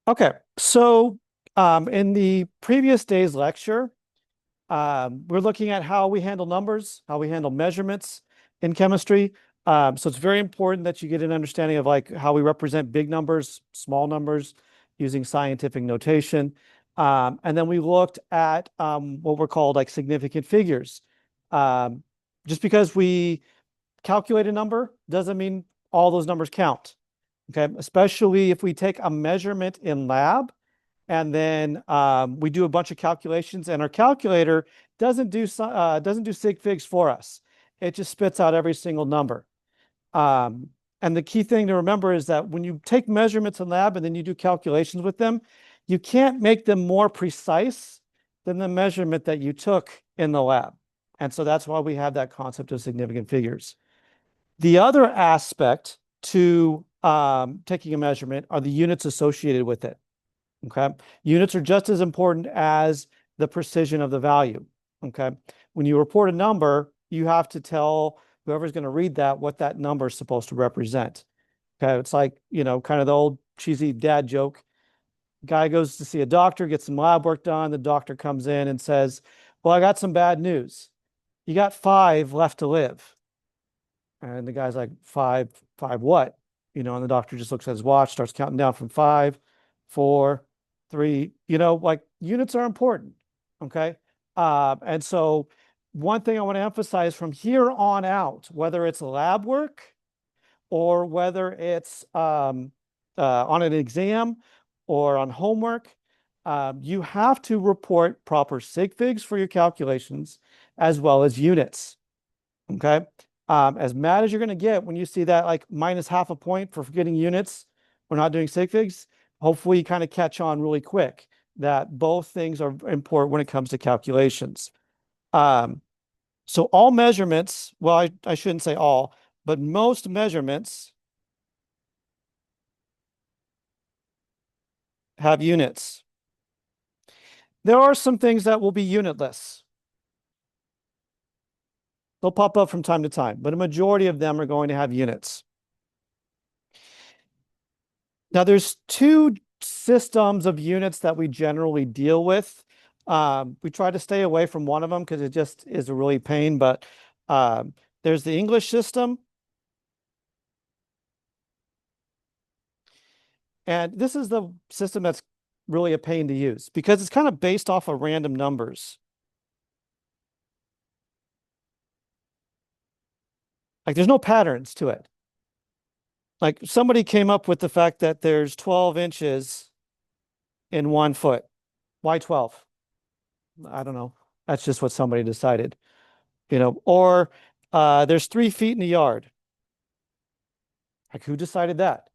Okay, so in the previous day's lecture, we're looking at how we handle numbers, how we handle measurements in chemistry. So it's very important that you get an understanding of like how we represent big numbers, small numbers using scientific notation. And then we looked at what were called like significant figures. Um, just because we calculate a number doesn't mean all those numbers count. Okay, especially if we take a measurement in lab and then we do a bunch of calculations, and our calculator doesn't do sig figs for us. It just spits out every single number. Um, and the key thing to remember is that when you take measurements in lab and then you do calculations with them, you can't make them more precise than the measurement that you took in the lab. And so that's why we have that concept of significant figures. The other aspect to taking a measurement are the units associated with it. Okay. Units are just as important as the precision of the value. Okay. When you report a number, you have to tell whoever's going to read that what that number is supposed to represent. Okay. It's like, kind of the old cheesy dad joke. Guy goes to see a doctor, gets some lab work done. The doctor comes in and says, "Well, I got some bad news. You got 5 left to live." And the guy's like, five what? And the doctor just looks at his watch, starts counting down from 5, 4, 3, like units are important. Okay. And so one thing I want to emphasize from here on out, whether it's lab work or whether it's on an exam or on homework, you have to report proper sig figs for your calculations as well as units. Okay. As mad as you're going to get when you see that like minus half a point for forgetting units or not doing sig figs, hopefully you kind of catch on really quick that both things are important when it comes to calculations. Um, so all measurements, well, I shouldn't say all, but most measurements have units. There are some things that will be unitless. They'll pop up from time to time, but a majority of them are going to have units. Now, there's two systems of units that we generally deal with. We try to stay away from one of them because it just is a really pain, but there's the English system. And this is the system that's really a pain to use because it's kind of based off of random numbers. Like there's no patterns to it. Like somebody came up with the fact that there's 12 inches in 1 foot. Why 12? I don't know. That's just what somebody decided, or there's 3 feet in a yard. Like who decided that?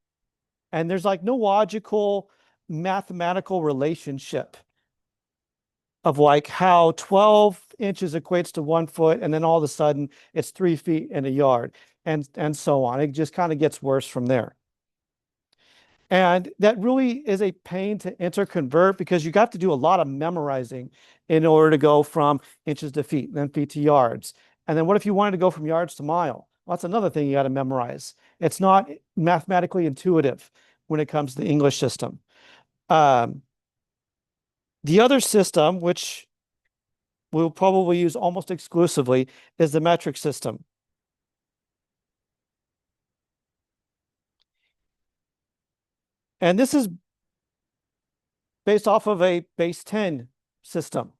And there's like no logical mathematical relationship of like how 12 inches equates to 1 foot, and then all of a sudden it's 3 feet in a yard, and so on. It just kind of gets worse from there. And that really is a pain to interconvert because you got to do a lot of memorizing in order to go from inches to feet, then feet to yards. And then what if you wanted to go from yards to mile? Well, that's another thing you got to memorize. It's not mathematically intuitive when it comes to the English system. Um, the other system, which we'll probably use almost exclusively, is the metric system. And this is based off of a base 10 system,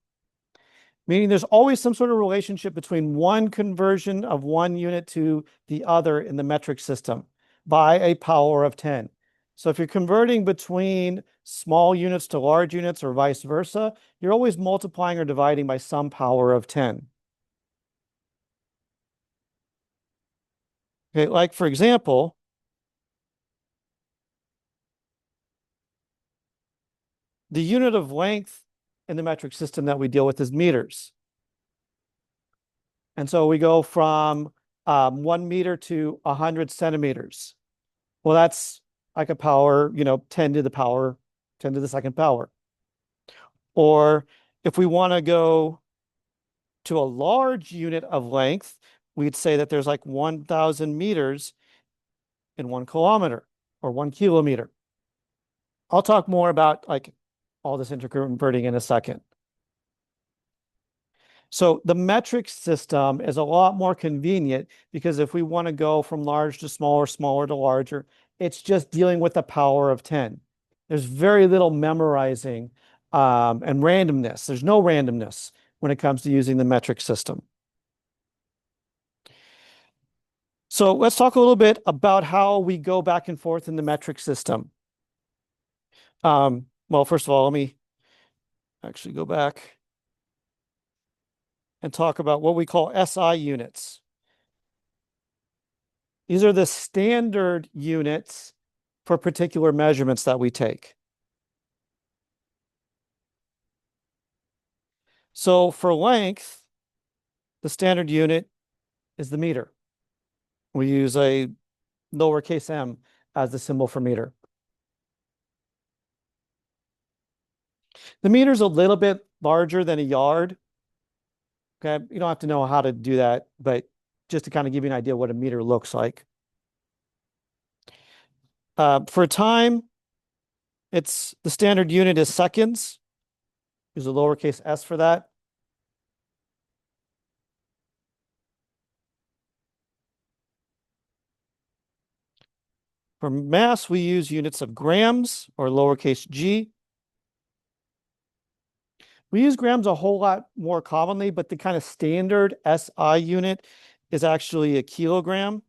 meaning there's always some sort of relationship between one conversion of one unit to the other in the metric system by a power of 10. So if you're converting between small units to large units or vice versa, you're always multiplying or dividing by some power of 10. Okay, like for example, the unit of length in the metric system that we deal with is meters. And so we go from 1 meter to 100 centimeters. Well, that's like a power, 10 to the power, 10 to the second power. Or if we want to go to a large unit of length, we'd say that there's like 1,000 meters in 1 kilometer or 1 kilometer. I'll talk more about like all this interconverting in a second. So the metric system is a lot more convenient because if we want to go from large to smaller, smaller to larger, it's just dealing with the power of 10. There's very little memorizing and randomness. There's no randomness when it comes to using the metric system. So let's talk a little bit about how we go back and forth in the metric system. Well, first of all, let me actually go back and talk about what we call SI units. These are the standard units for particular measurements that we take. So for length, the standard unit is the meter. We use a lowercase m as the symbol for meter. The meter is a little bit larger than a yard. Okay, you don't have to know how to do that, but just to kind of give you an idea what a meter looks like. For time, it's the standard unit is seconds. Use a lowercase s for that. For mass, we use units of grams or lowercase g. We use grams a whole lot more commonly, but the kind of standard SI unit is actually a kilogram.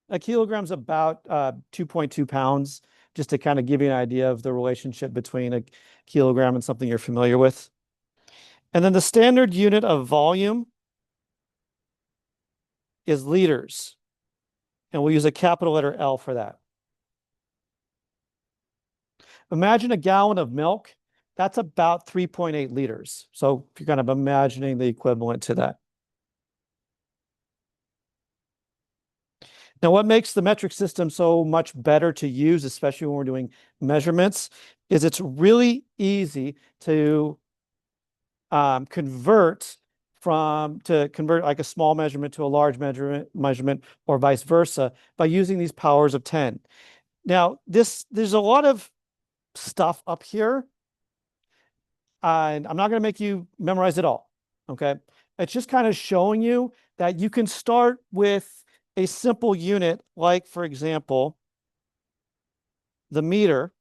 A kilogram's about 2.2 pounds, just to kind of give you an idea of the relationship between a kilogram and something you're familiar with. And then the standard unit of volume is liters, and we'll use a capital letter L for that. Imagine a gallon of milk. That's about 3.8 liters. So if you're kind of imagining the equivalent to that. Now, what makes the metric system so much better to use, especially when we're doing measurements, is it's really easy to convert like a small measurement to a large measurement or vice versa by using these powers of 10. Now, there's a lot of stuff up here, and I'm not going to make you memorize it all. Okay. It's just kind of showing you that you can start with a simple unit, like, for example, the meter,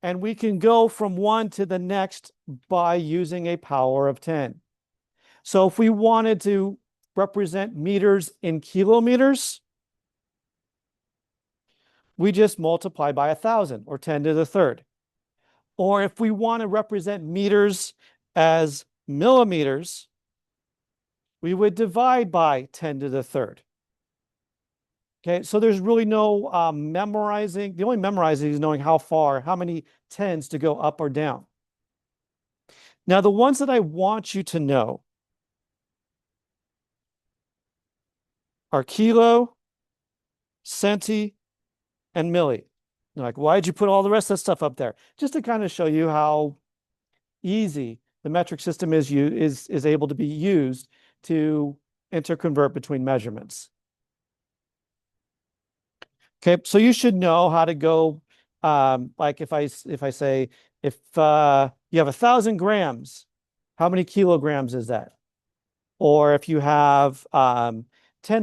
and we can go from one to the next by using a power of 10. So if we wanted to represent meters in kilometers, we just multiply by 1,000 or 10 to the third. Or if we want to represent meters as millimeters, we would divide by 10 to the third. Okay, so there's really no memorizing. The only memorizing is knowing how many tens to go up or down. Now, the ones that I want you to know are kilo, centi, and milli. You're like, why did you put all the rest of that stuff up there? Just to kind of show you how easy the metric system is able to be used to interconvert between measurements. Okay, so you should know how to go. Like if I say if you have 1,000 grams, how many kilograms is that? Or if you have 10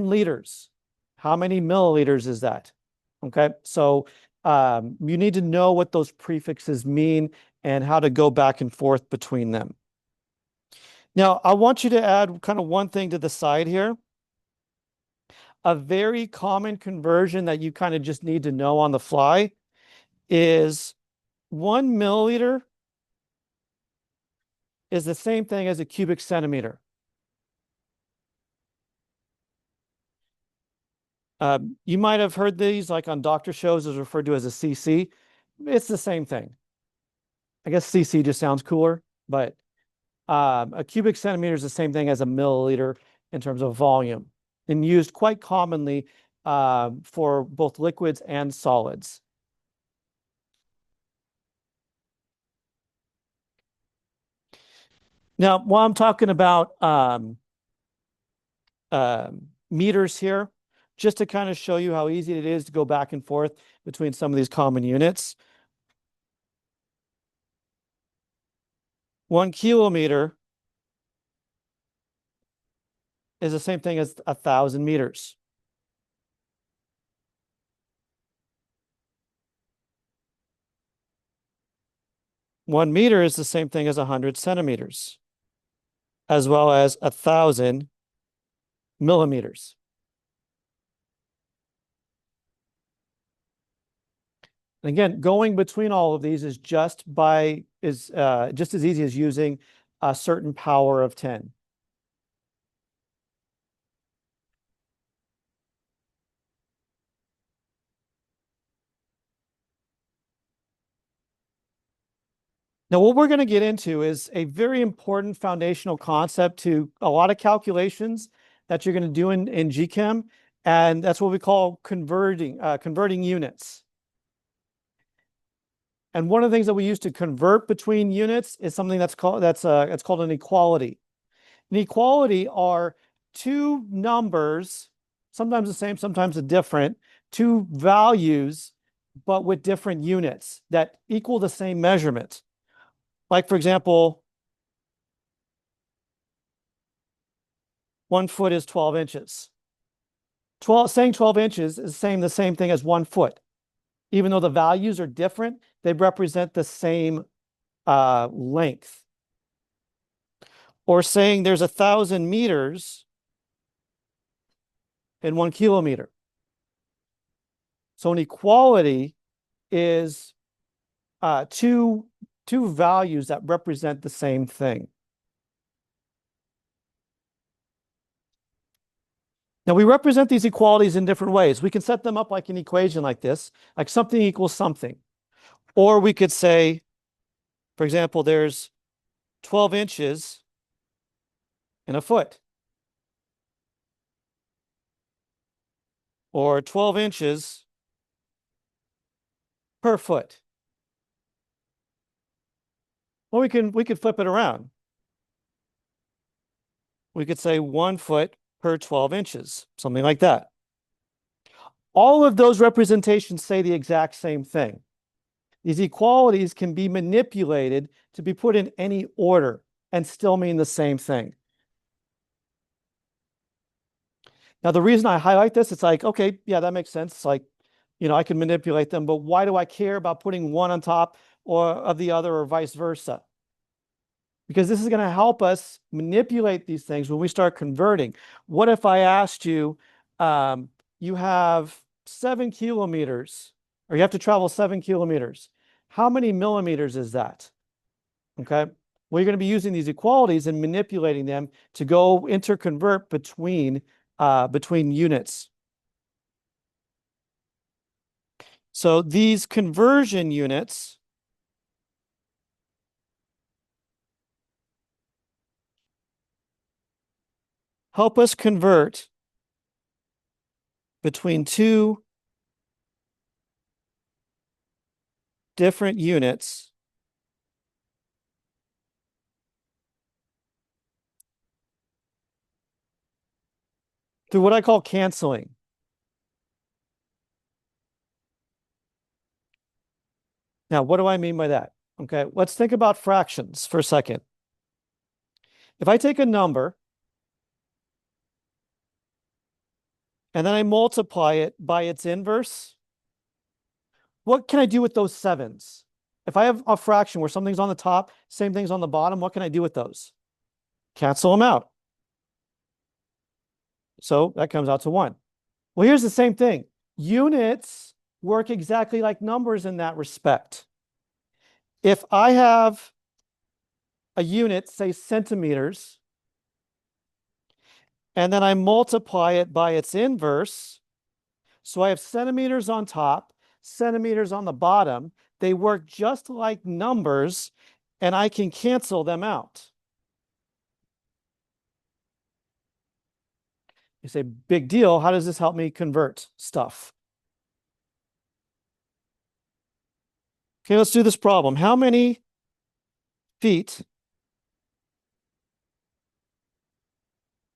liters, how many milliliters is that? Okay, so you need to know what those prefixes mean and how to go back and forth between them. Now, I want you to add kind of one thing to the side here. A very common conversion that you kind of just need to know on the fly is 1 milliliter is the same thing as a cubic centimeter. You might have heard these like on doctor shows is referred to as a cc. It's the same thing. I guess cc just sounds cooler, but a cubic centimeter is the same thing as a milliliter in terms of volume and used quite commonly for both liquids and solids. Now, while I'm talking about meters here, just to kind of show you how easy it is to go back and forth between some of these common units. 1 kilometer is the same thing as 1,000 meters. One meter is the same thing as 100 centimeters, as well as 1,000 millimeters. And again, going between all of these is just as easy as using a certain power of 10. Now, what we're going to get into is a very important foundational concept to a lot of calculations that you're going to do in GChem, and that's what we call converting units. And one of the things that we use to convert between units is something it's called an equality. An equality are two numbers, sometimes the same, sometimes different, two values, but with different units that equal the same measurement. Like, for example, 1 foot is 12 inches. Saying 12 inches is saying the same thing as 1 foot. Even though the values are different, they represent the same length. Or saying there's 1,000 meters in 1 kilometer. So an equality is two values that represent the same thing. Now, we represent these equalities in different ways. We can set them up like an equation like this, like something equals something. Or we could say, for example, there's 12 inches in a foot. Or 12 inches per foot. Well, we could flip it around. We could say 1 foot per 12 inches, something like that. All of those representations say the exact same thing. These equalities can be manipulated to be put in any order and still mean the same thing. Now, the reason I highlight this, it's like, okay, yeah, that makes sense. It's like, I can manipulate them, but why do I care about putting one on top or of the other or vice versa? Because this is going to help us manipulate these things when we start converting. What if I asked you, you have 7 kilometers, or you have to travel 7 kilometers. How many millimeters is that? Okay. Well, you're going to be using these equalities and manipulating them to go interconvert between units. So these conversion units help us convert between two different units through what I call canceling. Now, what do I mean by that? Okay, let's think about fractions for a second. If I take a number and then I multiply it by its inverse, what can I do with those sevens? If I have a fraction where something's on the top, same thing's on the bottom, what can I do with those? Cancel them out. So that comes out to 1. Well, here's the same thing. Units work exactly like numbers in that respect. If I have a unit, say centimeters, and then I multiply it by its inverse, so I have centimeters on top, centimeters on the bottom, they work just like numbers, and I can cancel them out. You say, big deal. How does this help me convert stuff? Okay, let's do this problem. How many feet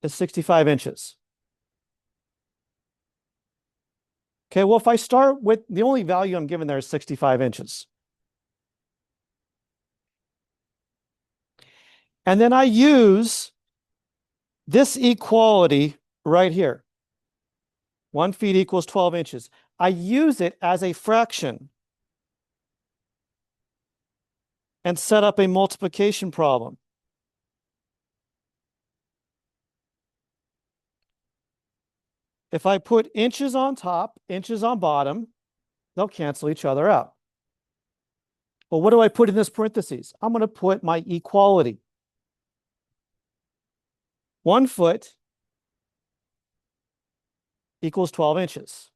is 65 inches? Okay, well, if I start with the only value I'm given there is 65 inches. And then I use this equality right here. 1 feet equals 12 inches. I use it as a fraction and set up a multiplication problem. If I put inches on top, inches on bottom, they'll cancel each other out. Well, what do I put in this parentheses? I'm going to put my equality. 1 foot equals 12 inches.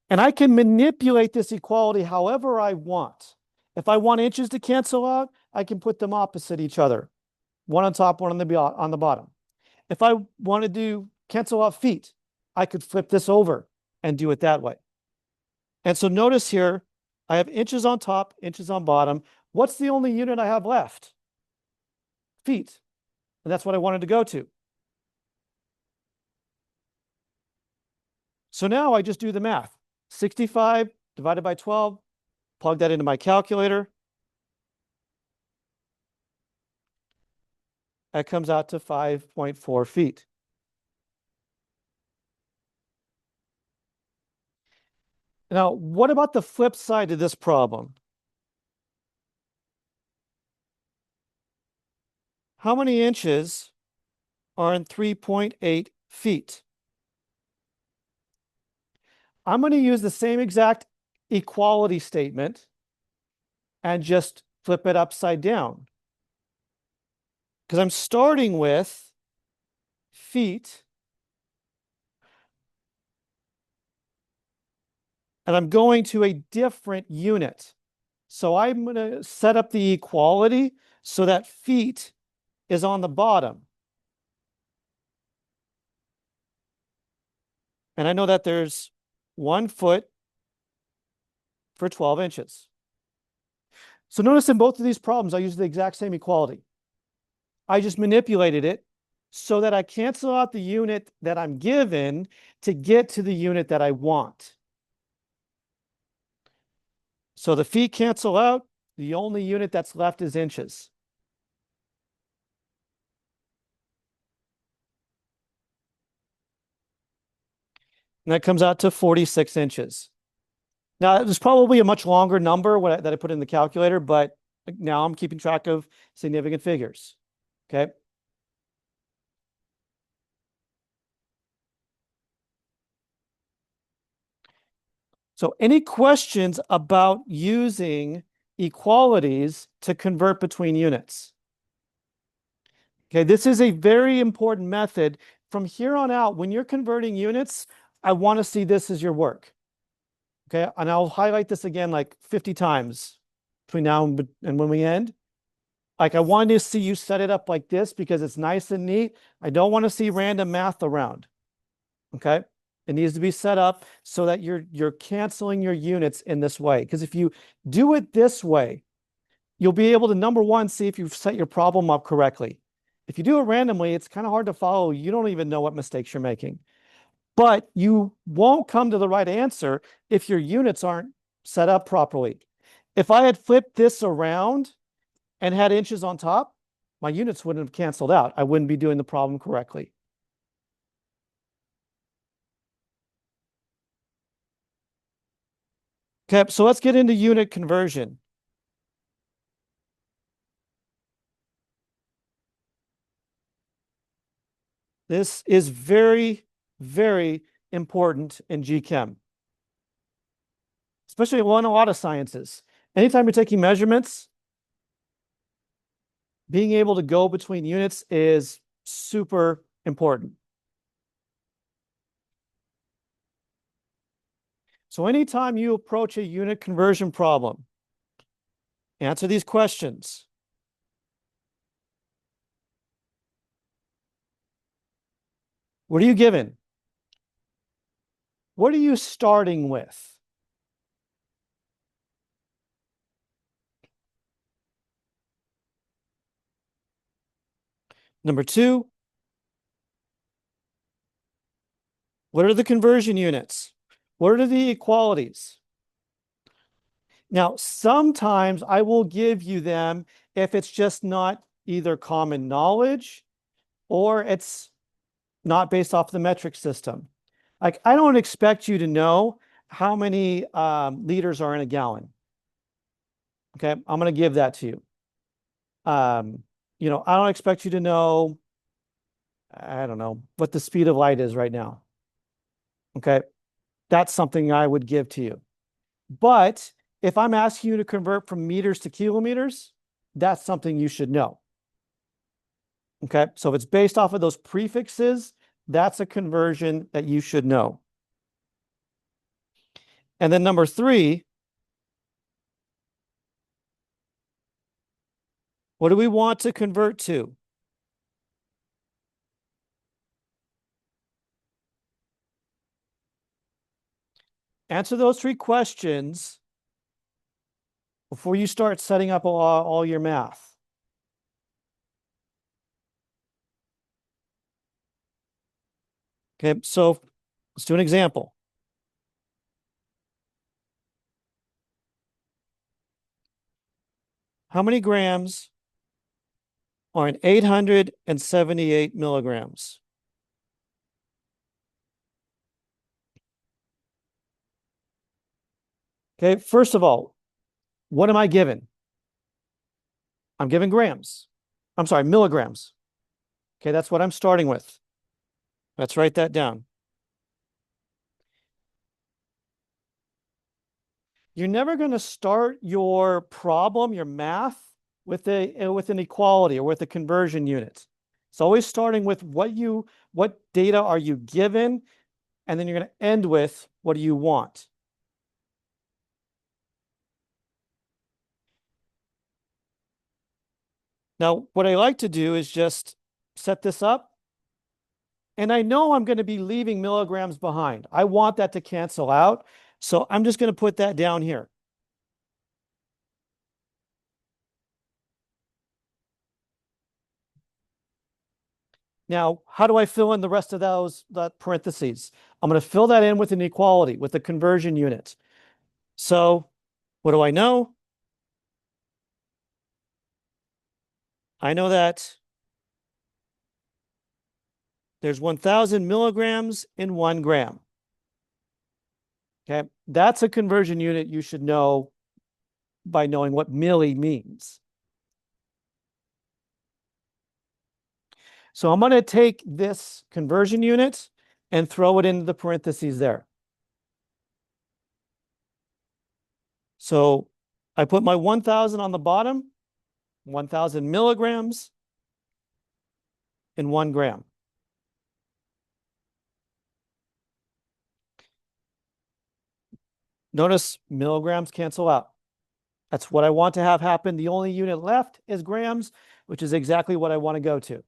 And I can manipulate this equality however I want. If I want inches to cancel out, I can put them opposite each other. One on top, one on the bottom. If I want to do cancel out feet, I could flip this over and do it that way. And so notice here, I have inches on top, inches on bottom. What's the only unit I have left? Feet. And that's what I wanted to go to. So now I just do the math. 65 divided by 12, plug that into my calculator. That comes out to 5.4 feet. Now, what about the flip side of this problem? How many inches are in 3.8 feet? I'm going to use the same exact equality statement and just flip it upside down. Because I'm starting with feet and I'm going to a different unit. So I'm going to set up the equality so that feet is on the bottom. And I know that there's 1 foot for 12 inches. So notice in both of these problems, I use the exact same equality. I just manipulated it so that I cancel out the unit that I'm given to get to the unit that I want. So the feet cancel out. The only unit that's left is inches. And that comes out to 46 inches. Now, it was probably a much longer number that I put in the calculator, but now I'm keeping track of significant figures. Okay. So any questions about using equalities to convert between units? Okay, this is a very important method. From here on out, when you're converting units, I want to see this as your work. Okay, and I'll highlight this again like 50 times between now and when we end. Like I want to see you set it up like this because it's nice and neat. I don't want to see random math around. Okay, it needs to be set up so that you're canceling your units in this way. Because if you do it this way, you'll be able to, number one, see if you've set your problem up correctly. If you do it randomly, it's kind of hard to follow. You don't even know what mistakes you're making. But you won't come to the right answer if your units aren't set up properly. If I had flipped this around and had inches on top, my units wouldn't have canceled out. I wouldn't be doing the problem correctly. Okay, so let's get into unit conversion. This is very, very important in GChem, especially in a lot of sciences. Anytime you're taking measurements, being able to go between units is super important. So anytime you approach a unit conversion problem, answer these questions. What are you given? What are you starting with? Number two, What are the conversion units? What are the equalities? Now, sometimes I will give you them if it's just not either common knowledge or it's not based off the metric system. Like, I don't expect you to know how many liters are in a gallon. Okay, I'm going to give that to you. Um, I don't expect you to know, I don't know, what the speed of light is right now. Okay, that's something I would give to you. But if I'm asking you to convert from meters to kilometers, that's something you should know. Okay, so if it's based off of those prefixes, that's a conversion that you should know. And then number three, what do we want to convert to? Answer those three questions before you start setting up all your math. Okay, so let's do an example. How many grams are in 878 milligrams? Okay, first of all, what am I given? I'm given grams. I'm sorry, milligrams. Okay, that's what I'm starting with. Let's write that down. You're never going to start your problem, your math, with an equality or with a conversion unit. It's always starting with what data are you given, and then you're going to end with what do you want. Now, what I like to do is just set this up, and I know I'm going to be leaving milligrams behind. I want that to cancel out, so I'm just going to put that down here. Now, how do I fill in the rest of that parentheses? I'm going to fill that in with an equality, with a conversion unit. So what do I know? I know that there's 1,000 milligrams in 1 gram. Okay, that's a conversion unit you should know by knowing what milli means. So I'm going to take this conversion unit and throw it into the parentheses there. So I put my 1,000 on the bottom, 1,000 milligrams in 1 gram. Notice milligrams cancel out. That's what I want to have happen. The only unit left is grams, which is exactly what I want to go to.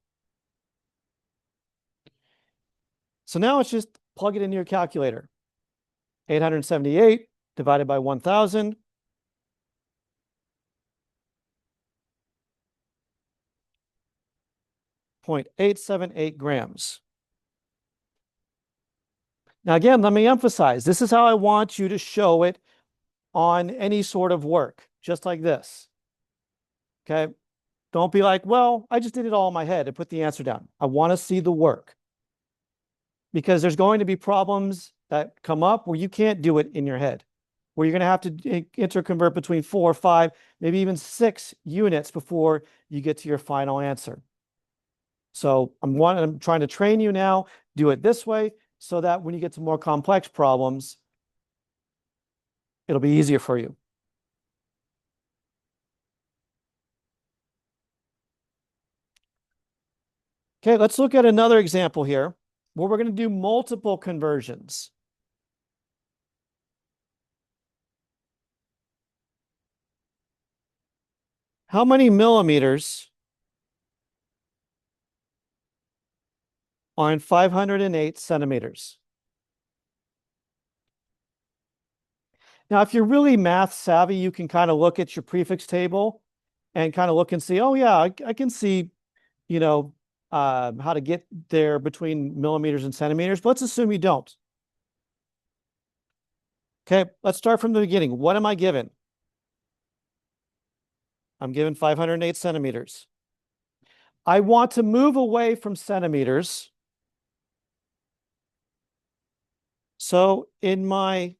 So now it's just plug it into your calculator. 878 divided by 1,000. 0.878 grams. Now, again, let me emphasize, this is how I want you to show it on any sort of work, just like this. Okay. Don't be like, well, I just did it all in my head and put the answer down. I want to see the work because there's going to be problems that come up where you can't do it in your head, where you're going to have to interconvert between 4, 5, maybe even 6 units before you get to your final answer. So I'm trying to train you now, do it this way so that when you get to more complex problems, it'll be easier for you. Okay, let's look at another example here where we're going to do multiple conversions. How many millimeters are in 508 centimeters? Now, if you're really math savvy, you can kind of look at your prefix table and kind of look and see, oh yeah, I can see, you know, how to get there between millimeters and centimeters, but let's assume you don't. Okay, let's start from the beginning. What am I given? I'm given 508 centimeters. I want to move away from centimeters. So in my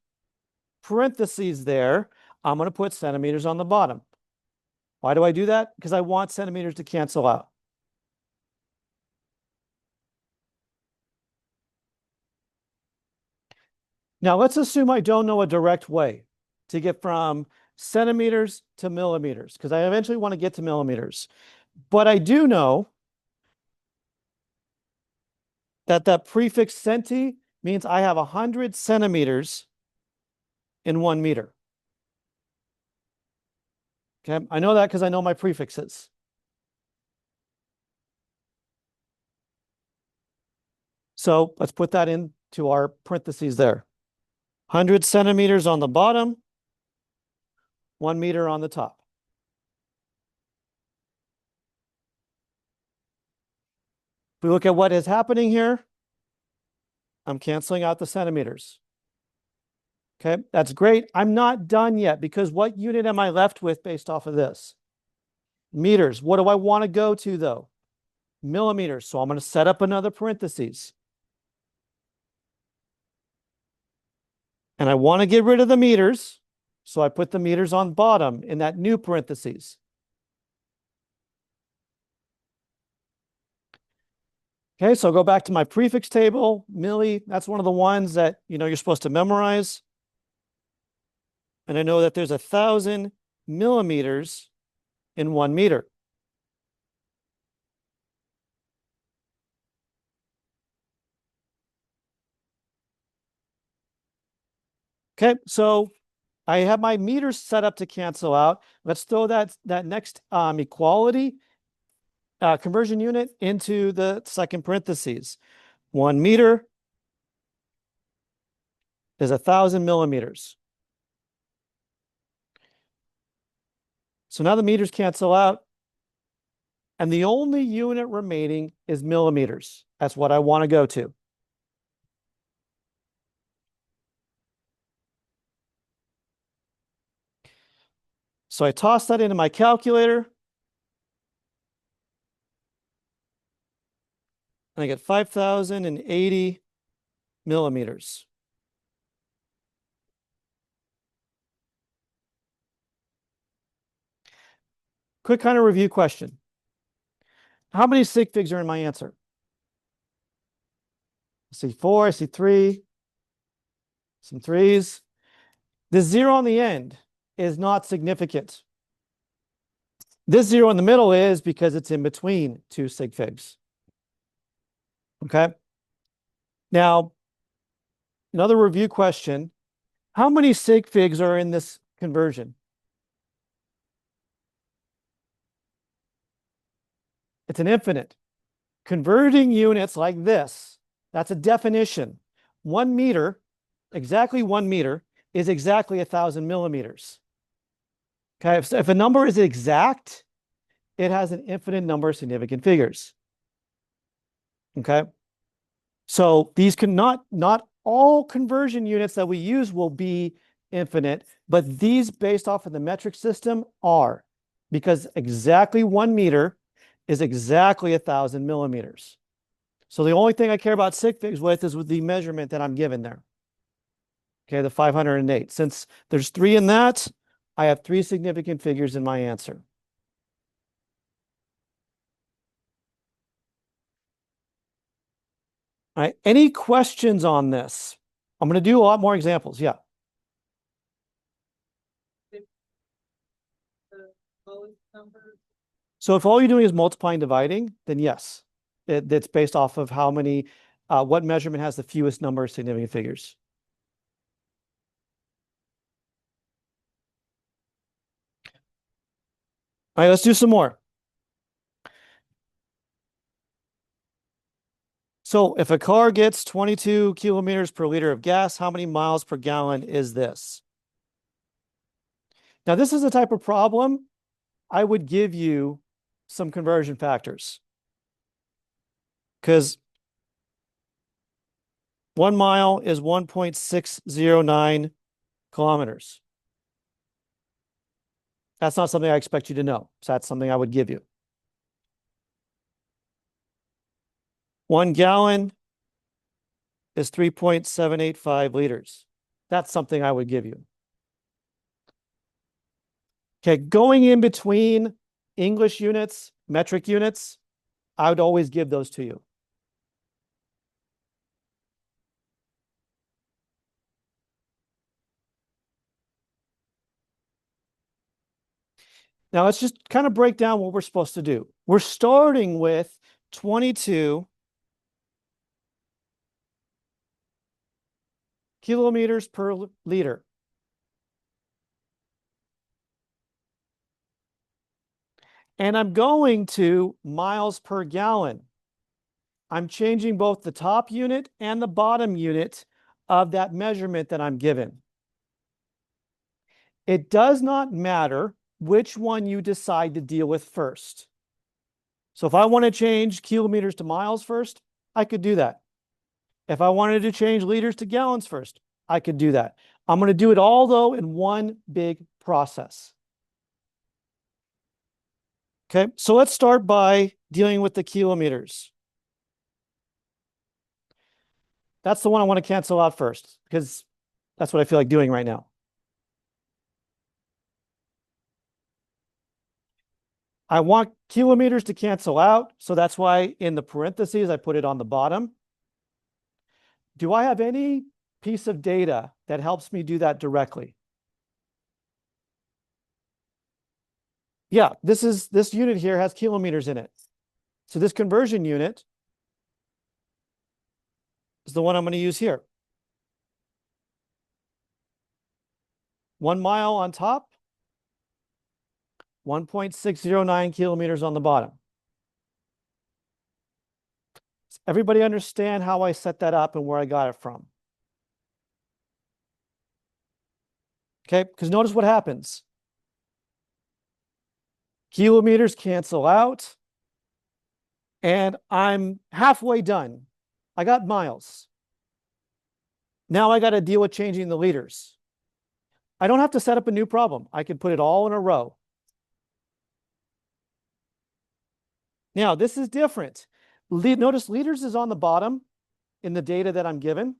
parentheses there, I'm going to put centimeters on the bottom. Why do I do that? Because I want centimeters to cancel out. Now let's assume I don't know a direct way to get from centimeters to millimeters, because I eventually want to get to millimeters. But I do know that that prefix centi means I have 100 centimeters in 1 meter. Okay, I know that because I know my prefixes. So let's put that into our parentheses there. 100 centimeters on the bottom, 1 meter on the top. If we look at what is happening here, I'm canceling out the centimeters. Okay, that's great. I'm not done yet because what unit am I left with based off of this? Meters. What do I want to go to though? Millimeters. So I'm going to set up another parentheses. And I want to get rid of the meters. So I put the meters on bottom in that new parentheses. Okay, so I'll go back to my prefix table. Milli, that's one of the ones that you're supposed to memorize. And I know that there's 1,000 millimeters in 1 meter. Okay, so I have my meters set up to cancel out. Let's throw that next equality conversion unit into the second parentheses. 1 meter is 1,000 millimeters. So now the meters cancel out, and the only unit remaining is millimeters. That's what I want to go to. So I toss that into my calculator, and I get 5,080 millimeters. Quick kind of review question. How many sig figs are in my answer? I see 4, I see 3, some 3s. The 0 on the end is not significant. This 0 in the middle is because it's in between 2 sig figs. Okay. Now, another review question. How many sig figs are in this conversion? It's an infinite. Converting units like this, that's a definition. 1 meter, exactly 1 meter, is exactly 1,000 millimeters. Okay, if a number is exact, it has an infinite number of significant figures. Okay, so these not all conversion units that we use will be infinite, but these based off of the metric system are, because exactly 1 meter is exactly 1,000 millimeters. So the only thing I care about sig figs with is with the measurement that I'm given there. Okay, the 508. Since there's 3 in that, I have 3 significant figures in my answer. All right, any questions on this? I'm going to do a lot more examples. Yeah. So if all you're doing is multiplying and dividing, then yes, it's based off of how many, what measurement has the fewest number of significant figures. All right, let's do some more. So if a car gets 22 kilometers per liter of gas, how many miles per gallon is this? Now, this is a type of problem I would give you some conversion factors. because 1 mile is 1.609 kilometers. That's not something I expect you to know. So that's something I would give you. 1 gallon is 3.785 liters. That's something I would give you. Okay, going in between English units, metric units, I would always give those to you. Now let's just kind of break down what we're supposed to do. We're starting with 22 kilometers per liter. And I'm going to miles per gallon. I'm changing both the top unit and the bottom unit of that measurement that I'm given. It does not matter which one you decide to deal with first. So if I want to change kilometers to miles first, I could do that. If I wanted to change liters to gallons first, I could do that. I'm going to do it all, though, in one big process. Okay, so let's start by dealing with the kilometers. That's the one I want to cancel out first because that's what I feel like doing right now. I want kilometers to cancel out, so that's why in the parentheses I put it on the bottom. Do I have any piece of data that helps me do that directly? Yeah, this unit here has kilometers in it. So this conversion unit is the one I'm going to use here. 1 mile on top, 1.609 kilometers on the bottom. Does everybody understand how I set that up and where I got it from? Okay, because notice what happens. Kilometers cancel out, and I'm halfway done. I got miles. Now I got to deal with changing the liters. I don't have to set up a new problem. I can put it all in a row. Now, this is different. Notice liters is on the bottom in the data that I'm given.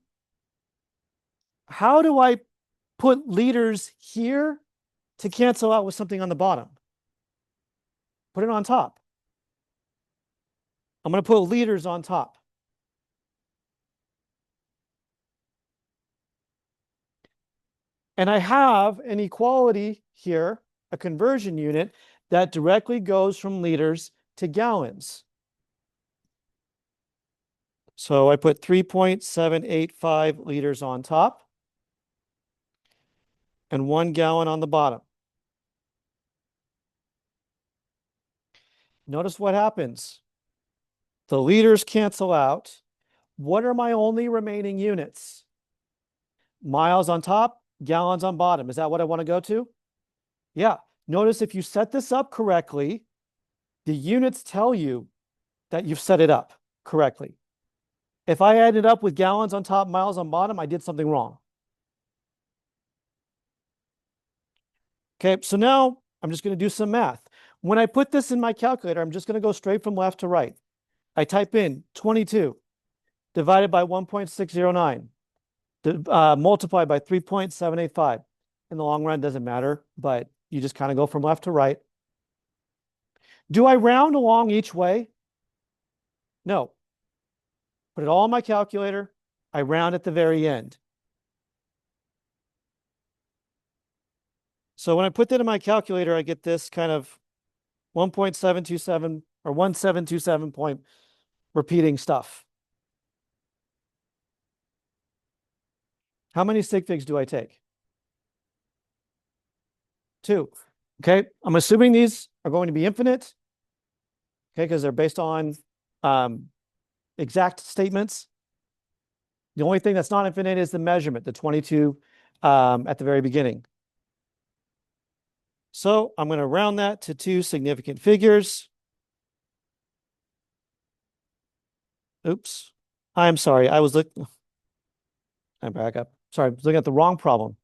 How do I put liters here to cancel out with something on the bottom? Put it on top. I'm going to put liters on top. And I have an equality here, a conversion unit that directly goes from liters to gallons. So I put 3.785 liters on top and 1 gallon on the bottom. Notice what happens. The liters cancel out. What are my only remaining units? Miles on top, gallons on bottom. Is that what I want to go to? Yeah. Notice if you set this up correctly, the units tell you that you've set it up correctly. If I ended up with gallons on top, miles on bottom, I did something wrong. Okay, so now I'm just going to do some math. When I put this in my calculator, I'm just going to go straight from left to right. I type in 22 divided by 1.609, multiplied by 3.785. In the long run, it doesn't matter, but you just kind of go from left to right. Do I round along each way? No. Put it all in my calculator. I round at the very end. So when I put that in my calculator, I get this kind of 1.727 or 1727 point repeating stuff. How many sig figs do I take? 2. Okay, I'm assuming these are going to be infinite. Okay, because they're based on exact statements. The only thing that's not infinite is the measurement, the 22 at the very beginning. So I'm going to round that to 2 significant figures. Oops. I'm sorry. I'm back up. Sorry, I was looking at the wrong problem.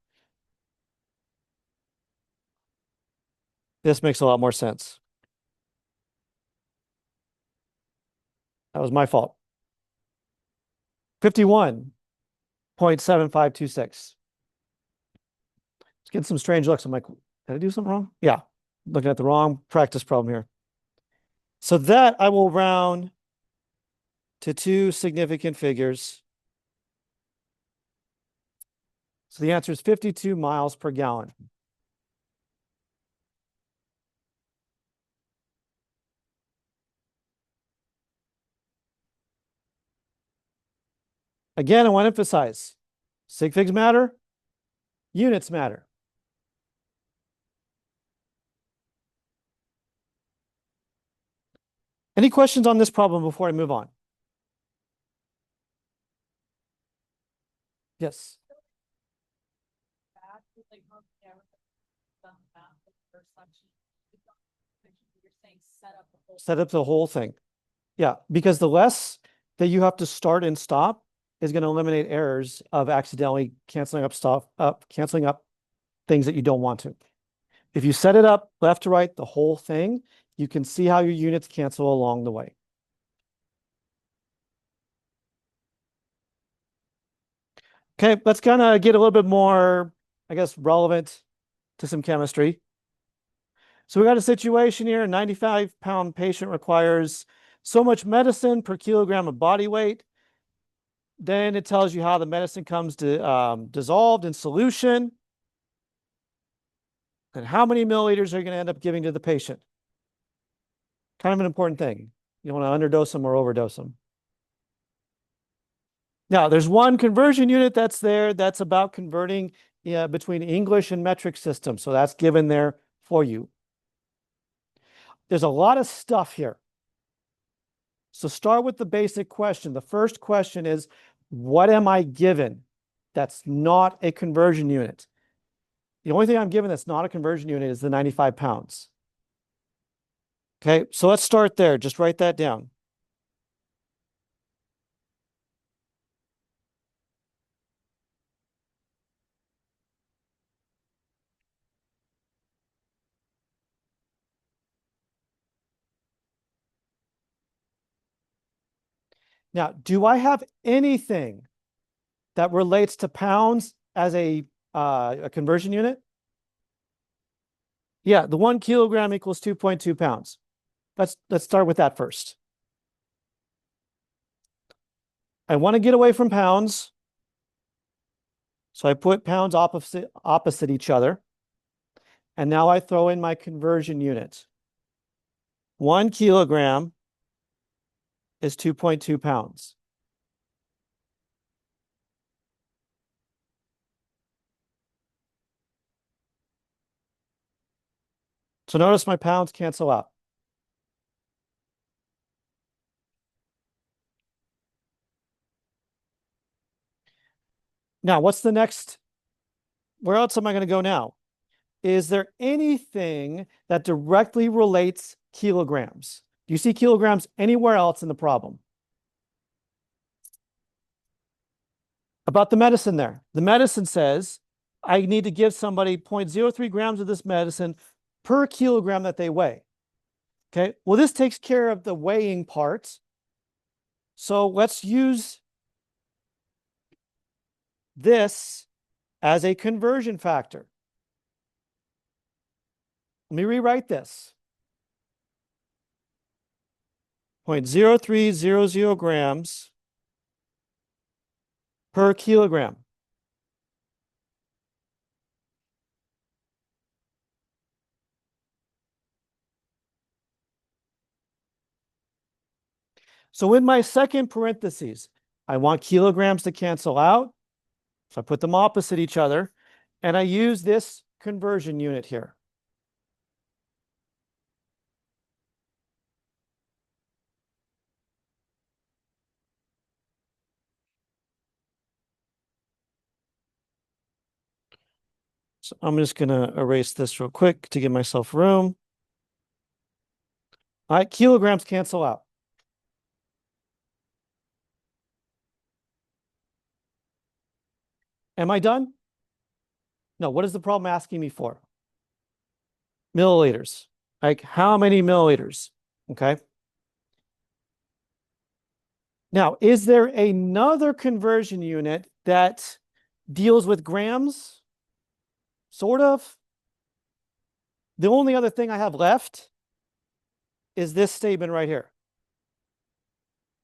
This makes a lot more sense. That was my fault. 51.7526. It's getting some strange looks. I'm like, did I do something wrong? Yeah. Looking at the wrong practice problem here. So that I will round to two significant figures. So the answer is 52 miles per gallon. Again, I want to emphasize sig figs matter, units matter. Any questions on this problem before I move on? Yes. Set up the whole thing. Yeah, because the less that you have to start and stop is going to eliminate errors of accidentally canceling up things that you don't want to. If you set it up left to right, the whole thing, you can see how your units cancel along the way. Okay, let's kind of get a little bit more, I guess, relevant to some chemistry. So we got a situation here, a 95-pound patient requires so much medicine per kilogram of body weight. Then it tells you how the medicine comes to dissolved in solution and how many milliliters are you going to end up giving to the patient. Kind of an important thing. You don't want to underdose them or overdose them. Now, there's one conversion unit that's there that's about converting between English and metric systems. So that's given there for you. There's a lot of stuff here. So start with the basic question. The first question is, what am I given? That's not a conversion unit. The only thing I'm given that's not a conversion unit is the 95 pounds. Okay, so let's start there. Just write that down. Now, do I have anything that relates to pounds as a conversion unit? Yeah, the 1 kilogram equals 2.2 pounds. Let's start with that first. I want to get away from pounds. So I put pounds opposite each other. And now I throw in my conversion unit. 1 kilogram is 2.2 pounds. So notice my pounds cancel out. Now, what's the next? Where else am I going to go now? Is there anything that directly relates kilograms? Do you see kilograms anywhere else in the problem? About the medicine there. The medicine says I need to give somebody 0.03 grams of this medicine per kilogram that they weigh. Okay, well, this takes care of the weighing part. So let's use this as a conversion factor. Let me rewrite this. 0.0300 grams per kilogram. So in my second parentheses, I want kilograms to cancel out. So I put them opposite each other, and I use this conversion unit here. So I'm just going to erase this real quick to give myself room. All right, kilograms cancel out. Am I done? No, what is the problem asking me for? Milliliters. Like how many milliliters? Okay. Now, is there another conversion unit that deals with grams? Sort of. The only other thing I have left is this statement right here.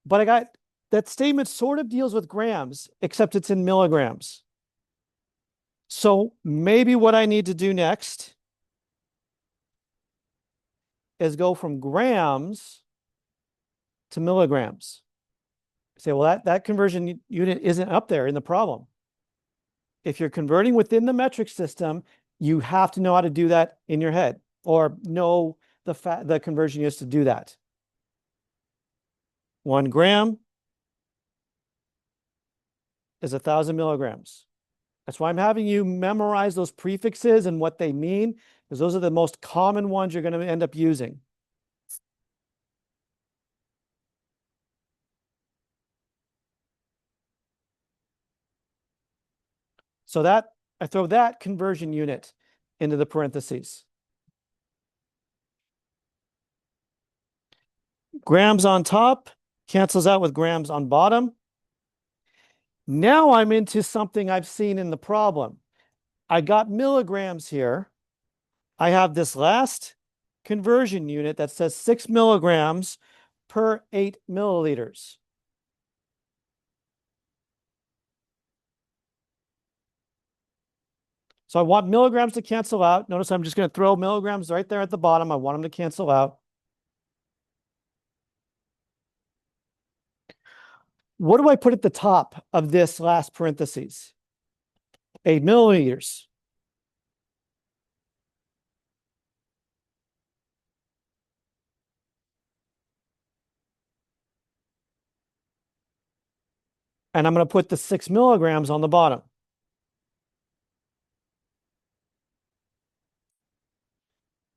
But I got that statement sort of deals with grams, except it's in milligrams. So maybe what I need to do next is go from grams to milligrams. Say, well, that conversion unit isn't up there in the problem. If you're converting within the metric system, you have to know how to do that in your head or know the conversion units to do that. 1 gram is 1,000 milligrams. That's why I'm having you memorize those prefixes and what they mean, because those are the most common ones you're going to end up using. So that I throw that conversion unit into the parentheses. Grams on top cancels out with grams on bottom. Now I'm into something I've seen in the problem. I got milligrams here. I have this last conversion unit that says 6 milligrams per 8 milliliters. So I want milligrams to cancel out. Notice I'm just going to throw milligrams right there at the bottom. I want them to cancel out. What do I put at the top of this last parentheses? 8 milliliters. And I'm going to put the 6 milligrams on the bottom.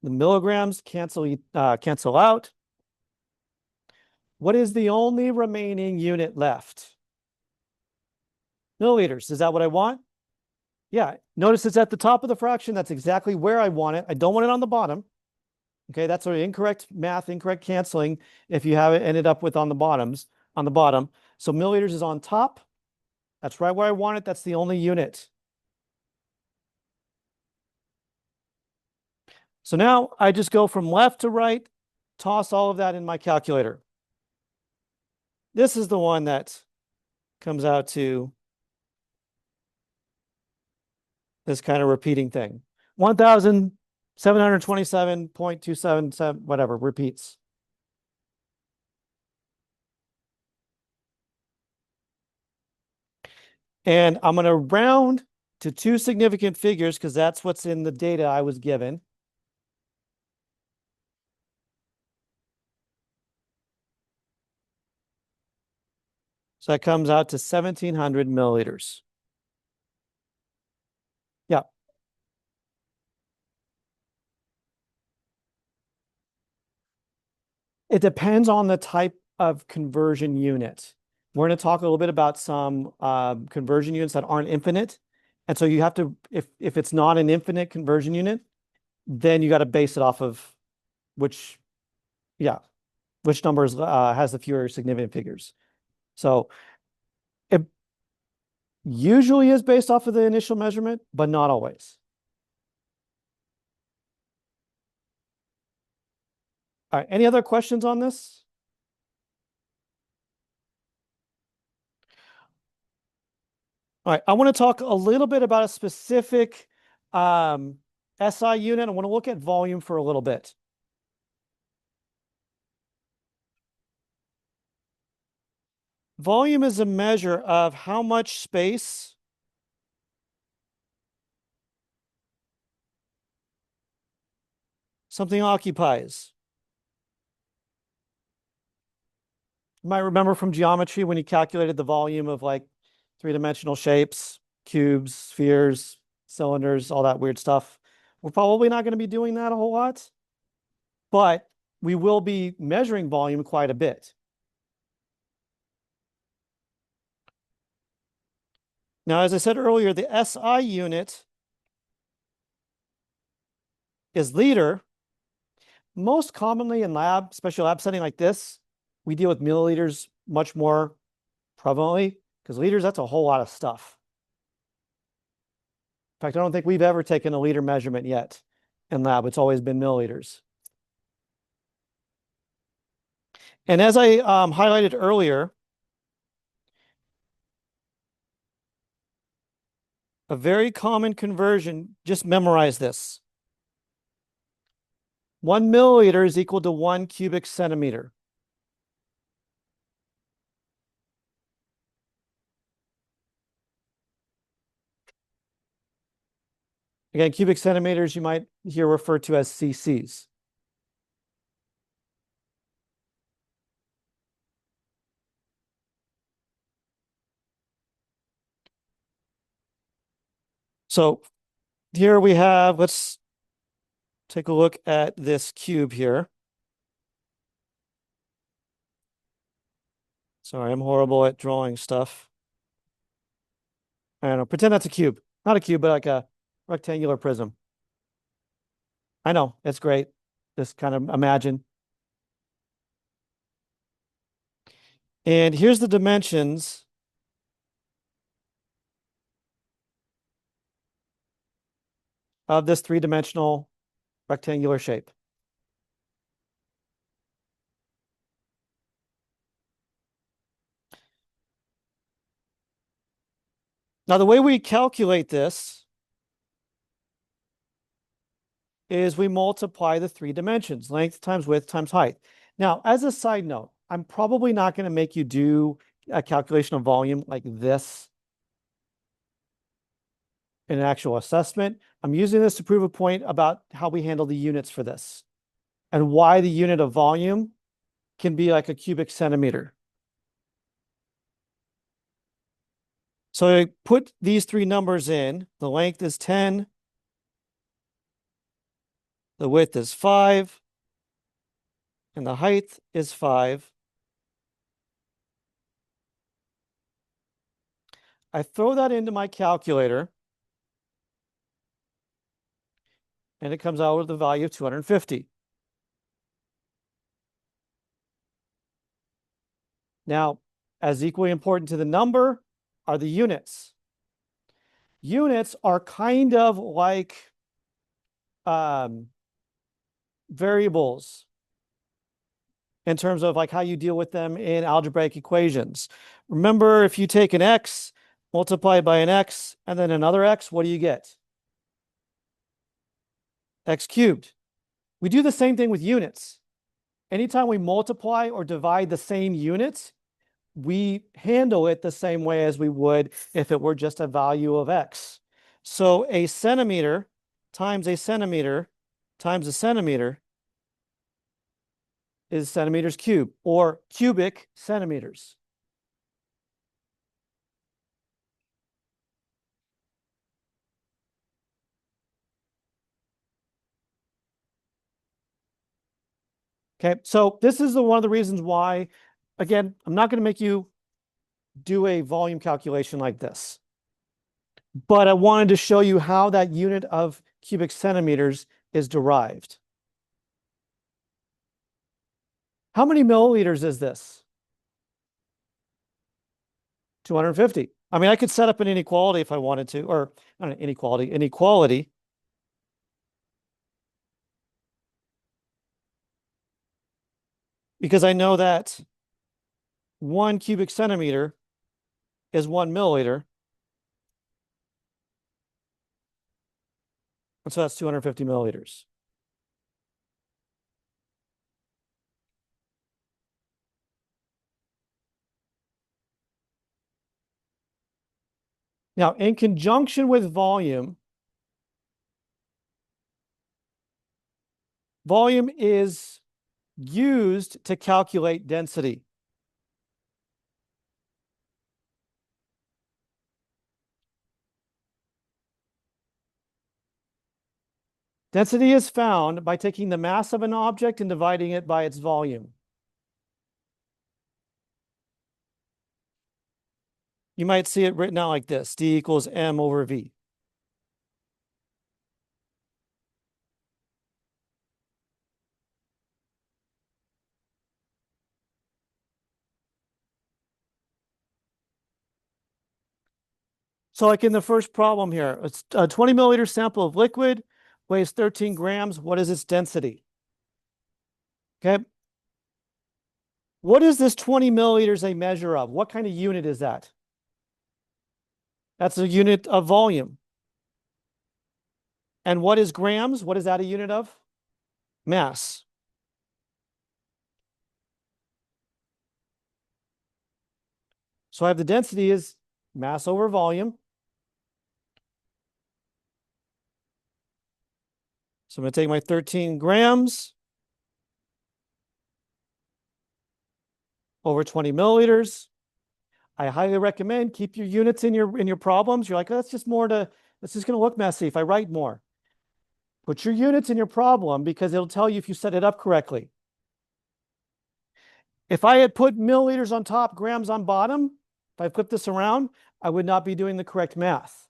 The milligrams cancel out. What is the only remaining unit left? Milliliters. Is that what I want? Yeah. Notice it's at the top of the fraction. That's exactly where I want it. I don't want it on the bottom. Okay, that's sort of incorrect math, incorrect canceling if you have it ended up with on the bottom. So milliliters is on top. That's right where I want it. That's the only unit. So now I just go from left to right, toss all of that in my calculator. This is the one that comes out to this kind of repeating thing. 1,727.277, whatever, repeats. And I'm going to round to 2 significant figures because that's what's in the data I was given. So that comes out to 1,700 milliliters. Yeah. It depends on the type of conversion unit. We're going to talk a little bit about some conversion units that aren't infinite. And so you have to, if it's not an infinite conversion unit, then you got to base it off of which, yeah, which numbers has the fewer significant figures. So it usually is based off of the initial measurement, but not always. All right, any other questions on this? All right, I want to talk a little bit about a specific SI unit. I want to look at volume for a little bit. Volume is a measure of how much space something occupies. You might remember from geometry when you calculated the volume of like 3-dimensional shapes, cubes, spheres, cylinders, all that weird stuff. We're probably not going to be doing that a whole lot, but we will be measuring volume quite a bit. Now, as I said earlier, the SI unit is liter. Most commonly in lab, special lab setting like this, we deal with milliliters much more prevalently because liters, that's a whole lot of stuff. In fact, I don't think we've ever taken a liter measurement yet in lab. It's always been milliliters. And as I highlighted earlier, a very common conversion, just memorize this. 1 milliliter is equal to 1 cubic centimeter. Again, cubic centimeters you might hear referred to as cc's. So here we have, let's take a look at this cube here. Sorry, I'm horrible at drawing stuff. I don't know, pretend that's a cube. Not a cube, but like a rectangular prism. I know, it's great. Just kind of imagine. And here's the dimensions of this three-dimensional rectangular shape. Now, the way we calculate this is we multiply the three dimensions, length times width times height. Now, as a side note, I'm probably not going to make you do a calculation of volume like this in an actual assessment. I'm using this to prove a point about how we handle the units for this and why the unit of volume can be like a cubic centimeter. So I put these three numbers in. The length is 10. The width is 5. And the height is 5. I throw that into my calculator. And it comes out with the value of 250. Now, as equally important to the number are the units. Units are kind of like variables in terms of like how you deal with them in algebraic equations. Remember, if you take an x, multiply by an x, and then another x, what do you get? X cubed. We do the same thing with units. Anytime we multiply or divide the same units, we handle it the same way as we would if it were just a value of x. So a centimeter times a centimeter times a centimeter is centimeters cubed, or cubic centimeters. Okay, so this is one of the reasons why, again, I'm not going to make you do a volume calculation like this, but I wanted to show you how that unit of cubic centimeters is derived. How many milliliters is this? 250. I mean, I could set up an inequality if I wanted to, or not an inequality. Because I know that 1 cubic centimeter is 1 milliliter. And so that's 250 milliliters. Now, in conjunction with volume, volume is used to calculate density. Density is found by taking the mass of an object and dividing it by its volume. You might see it written out like this: D equals M over V. So like in the first problem here, it's a 20 milliliter sample of liquid, weighs 13 grams. What is its density? Okay. What is this 20 milliliters a measure of? What kind of unit is that? That's a unit of volume. And what is grams? What is that a unit of? Mass. So I have the density is mass over volume. So I'm going to take my 13 grams over 20 milliliters. I highly recommend keep your units in your problems. You're like, oh, that's just more to, it's just going to look messy if I write more. Put your units in your problem because it'll tell you if you set it up correctly. If I had put milliliters on top, grams on bottom, if I flip this around, I would not be doing the correct math.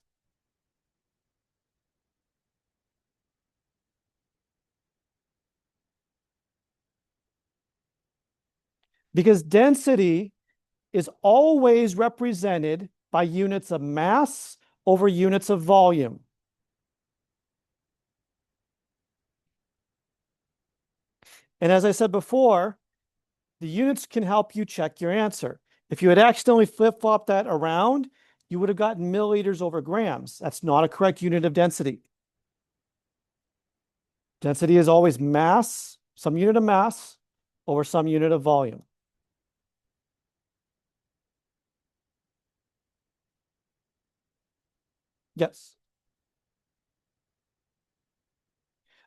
Because density is always represented by units of mass over units of volume. And as I said before, the units can help you check your answer. If you had accidentally flip-flopped that around, you would have gotten milliliters over grams. That's not a correct unit of density. Density is always mass, some unit of mass, over some unit of volume. Yes.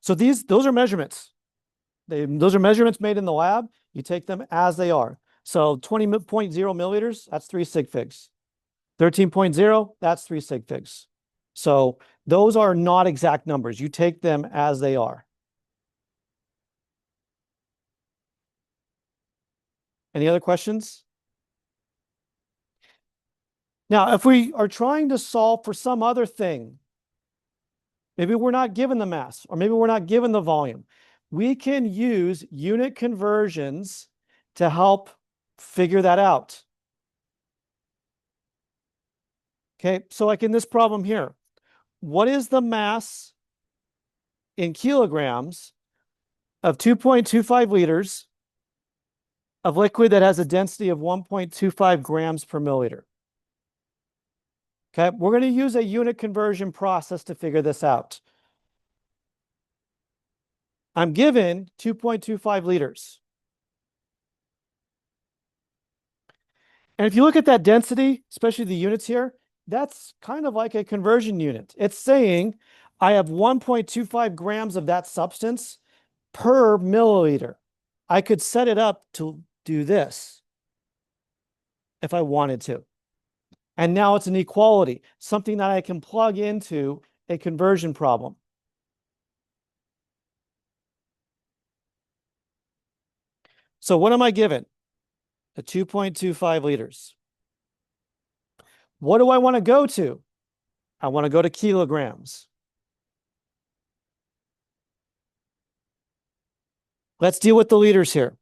So those are measurements. Those are measurements made in the lab. You take them as they are. So 20.0 milliliters, that's 3 sig figs. 13.0, that's 3 sig figs. So those are not exact numbers. You take them as they are. Any other questions? Now, if we are trying to solve for some other thing, maybe we're not given the mass, or maybe we're not given the volume, we can use unit conversions to help figure that out. Okay, so like in this problem here, what is the mass in kilograms of 2.25 liters of liquid that has a density of 1.25 grams per milliliter? Okay, we're going to use a unit conversion process to figure this out. I'm given 2.25 liters. And if you look at that density, especially the units here, that's kind of like a conversion unit. It's saying I have 1.25 grams of that substance per milliliter. I could set it up to do this if I wanted to. And now it's an equality, something that I can plug into a conversion problem. So what am I given? A 2.25 liters. What do I want to go to? I want to go to kilograms. Let's deal with the liters here.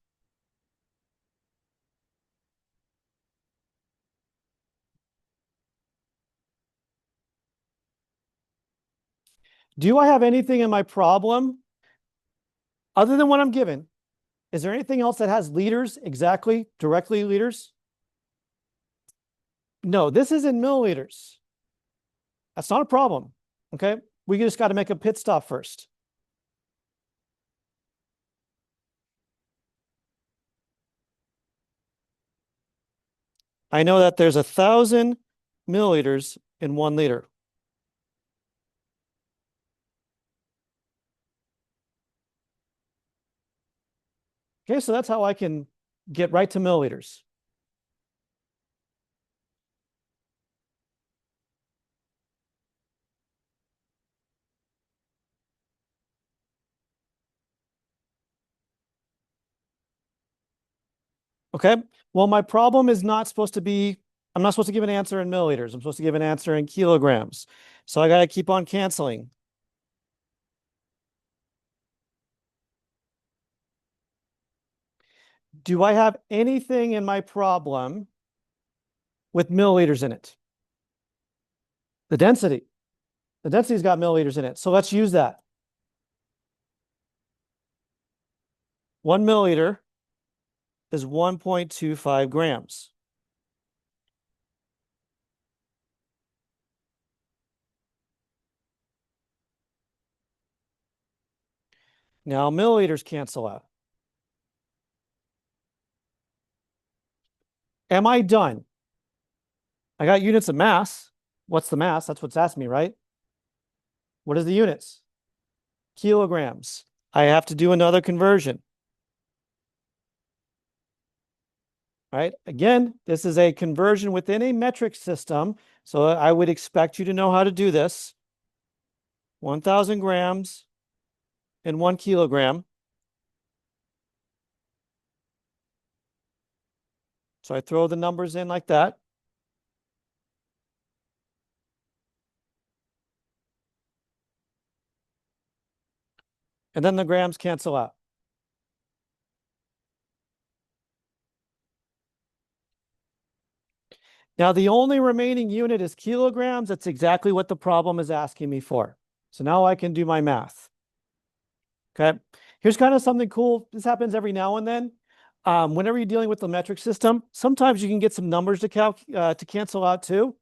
Do I have anything in my problem other than what I'm given? Is there anything else that has liters exactly, directly liters? No, this is in milliliters. That's not a problem. Okay. We just got to make a pit stop first. I know that there's 1,000 milliliters in 1 liter. Okay, so that's how I can get right to milliliters. Okay, well, my problem is not supposed to be I'm not supposed to give an answer in milliliters. I'm supposed to give an answer in kilograms. So I got to keep on canceling. Do I have anything in my problem with milliliters in it? The density. The density's got milliliters in it. So let's use that. 1 milliliter is 1.25 grams. Now milliliters cancel out. Am I done? I got units of mass. What's the mass? That's what's asking me, right? What is the units? Kilograms. I have to do another conversion. Right? Again, this is a conversion within a metric system. So I would expect you to know how to do this. 1,000 grams and 1 kilogram. So I throw the numbers in like that. And then the grams cancel out. Now, the only remaining unit is kilograms. That's exactly what the problem is asking me for. So now I can do my math. Okay. Here's kind of something cool. This happens every now and then. Whenever you're dealing with the metric system, sometimes you can get some numbers to cancel out too,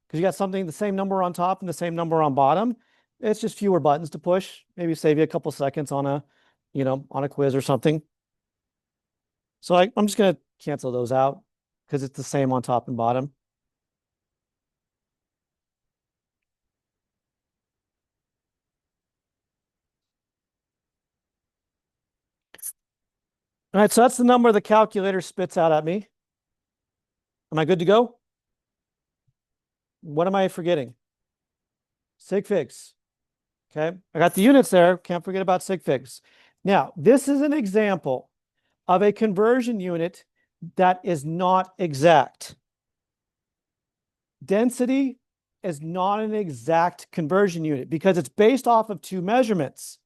because you got something, the same number on top and the same number on bottom. It's just fewer buttons to push. Maybe save you a couple seconds on on a quiz or something. So I'm just going to cancel those out because it's the same on top and bottom. All right, so that's the number the calculator spits out at me. Am I good to go? What am I forgetting? Sig figs. Okay, I got the units there. Can't forget about sig figs. Now, this is an example of a conversion unit that is not exact. Density is not an exact conversion unit because it's based off of two measurements.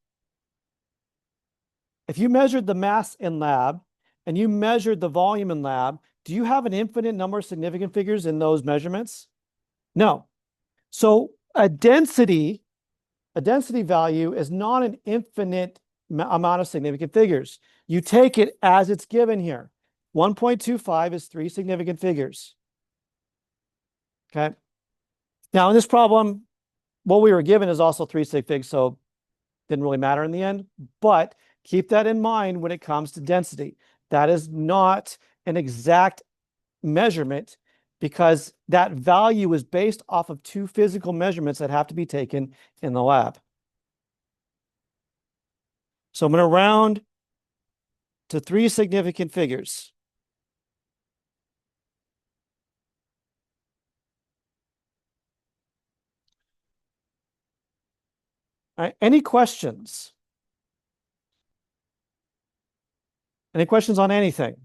If you measured the mass in lab and you measured the volume in lab, do you have an infinite number of significant figures in those measurements? No. So a density value is not an infinite amount of significant figures. You take it as it's given here. 1.25 is 3 significant figures. Okay. Now in this problem, what we were given is also 3 sig figs, so didn't really matter in the end. But keep that in mind when it comes to density. That is not an exact measurement because that value is based off of 2 physical measurements that have to be taken in the lab. So I'm going to round to 3 significant figures. All right, any questions? Any questions on anything?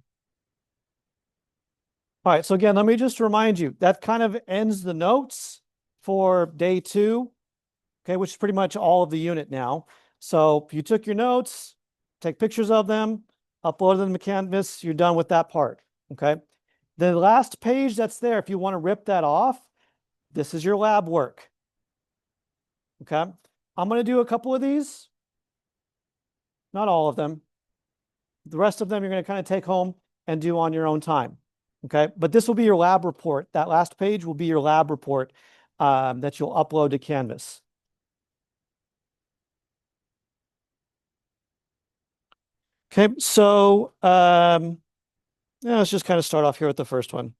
All right, so again, let me just remind you, that kind of ends the notes for day 2, okay, which is pretty much all of the unit now. So if you took your notes, take pictures of them, upload them to Canvas, you're done with that part, okay? The last page that's there, if you want to rip that off, this is your lab work, okay? I'm going to do a couple of these, not all of them. The rest of them you're going to kind of take home and do on your own time, okay? But this will be your lab report. That last page will be your lab report that you'll upload to Canvas. Okay, so yeah, let's just kind of start off here with the first one.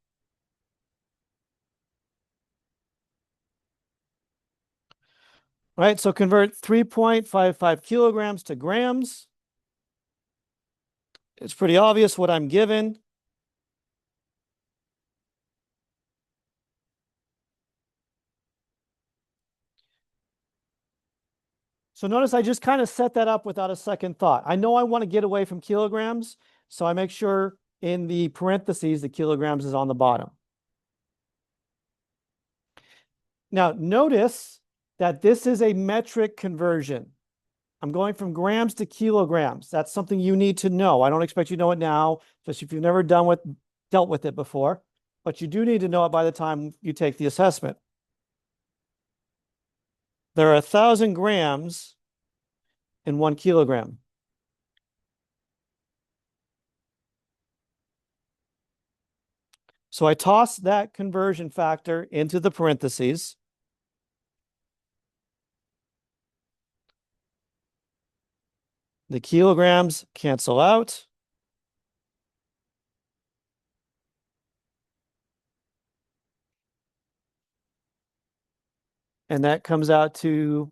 All right, so convert 3.55 kilograms to grams. It's pretty obvious what I'm given. So notice I just kind of set that up without a second thought. I know I want to get away from kilograms, so I make sure in the parentheses the kilograms is on the bottom. Now, notice that this is a metric conversion. I'm going from grams to kilograms. That's something you need to know. I don't expect you to know it now, especially if you've never dealt with it before, but you do need to know it by the time you take the assessment. There are 1,000 grams in 1 kilogram. So I toss that conversion factor into the parentheses. The kilograms cancel out. And that comes out to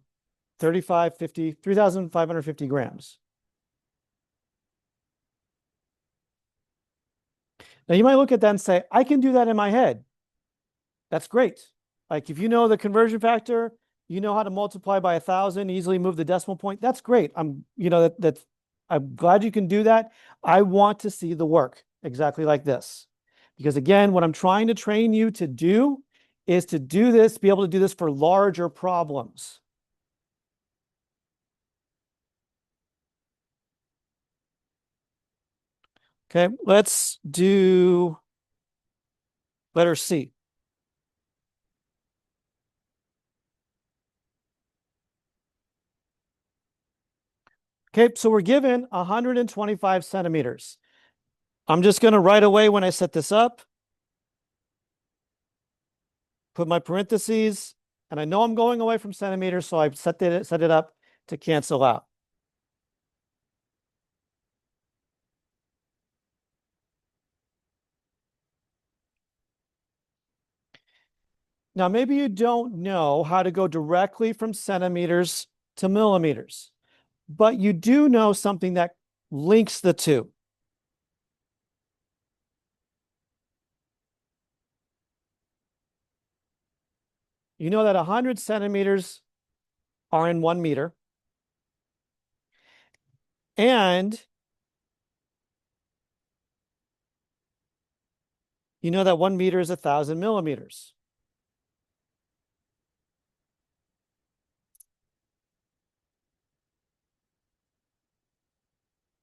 3,550 grams. Now you might look at that and say, I can do that in my head. That's great. Like if you know the conversion factor, you know how to multiply by 1,000, easily move the decimal point. That's great. I'm glad you can do that. I want to see the work exactly like this. Because again, what I'm trying to train you to do is to do this, be able to do this for larger problems. Okay, let's do letter C. Okay, so we're given 125 centimeters. I'm just going to right away when I set this up, put my parentheses, and I know I'm going away from centimeters, so I set it up to cancel out. Now, maybe you don't know how to go directly from centimeters to millimeters, but you do know something that links the two. You know that 100 centimeters are in 1 meter, and you know that 1 meter is 1,000 millimeters.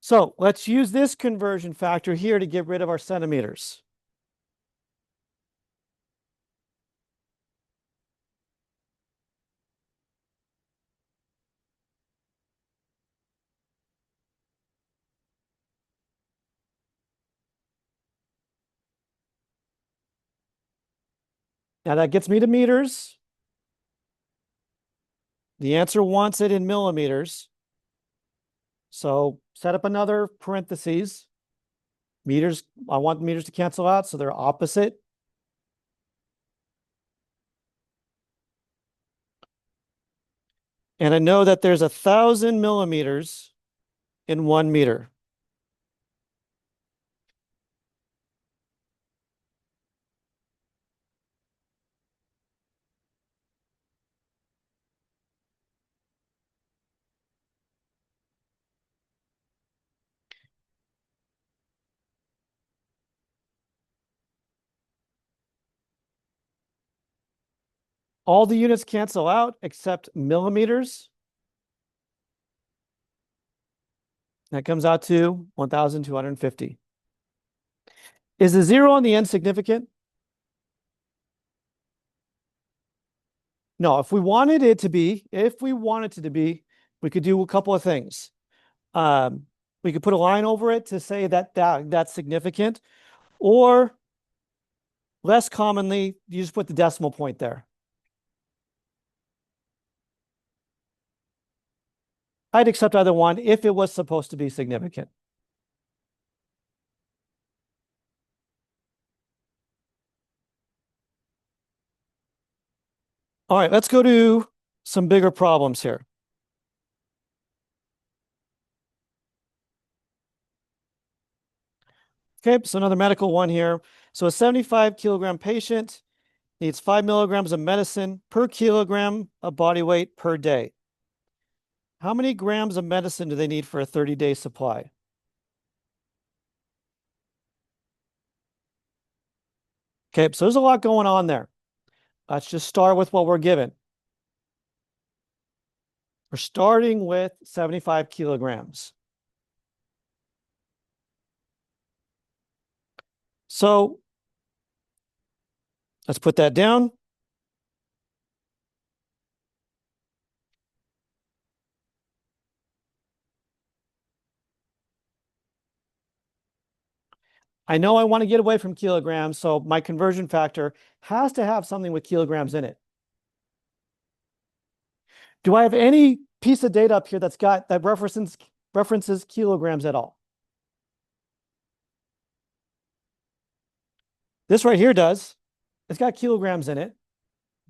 So let's use this conversion factor here to get rid of our centimeters. Now that gets me to meters. The answer wants it in millimeters. So set up another parentheses. Meters, I want meters to cancel out, so they're opposite. And I know that there's 1,000 millimeters in 1 meter. All the units cancel out except millimeters. That comes out to 1,250. Is the 0 on the end significant? No, if we wanted it to be, we could do a couple of things. We could put a line over it to say that's significant, or less commonly, you just put the decimal point there. I'd accept either one if it was supposed to be significant. All right, let's go to some bigger problems here. Okay, so another medical one here. So a 75 kilogram patient needs 5 milligrams of medicine per kilogram of body weight per day. How many grams of medicine do they need for a 30-day supply? Okay, so there's a lot going on there. Let's just start with what we're given. We're starting with 75 kilograms. So let's put that down. I know I want to get away from kilograms, so my conversion factor has to have something with kilograms in it. Do I have any piece of data up here that references kilograms at all? This right here does. It's got kilograms in it.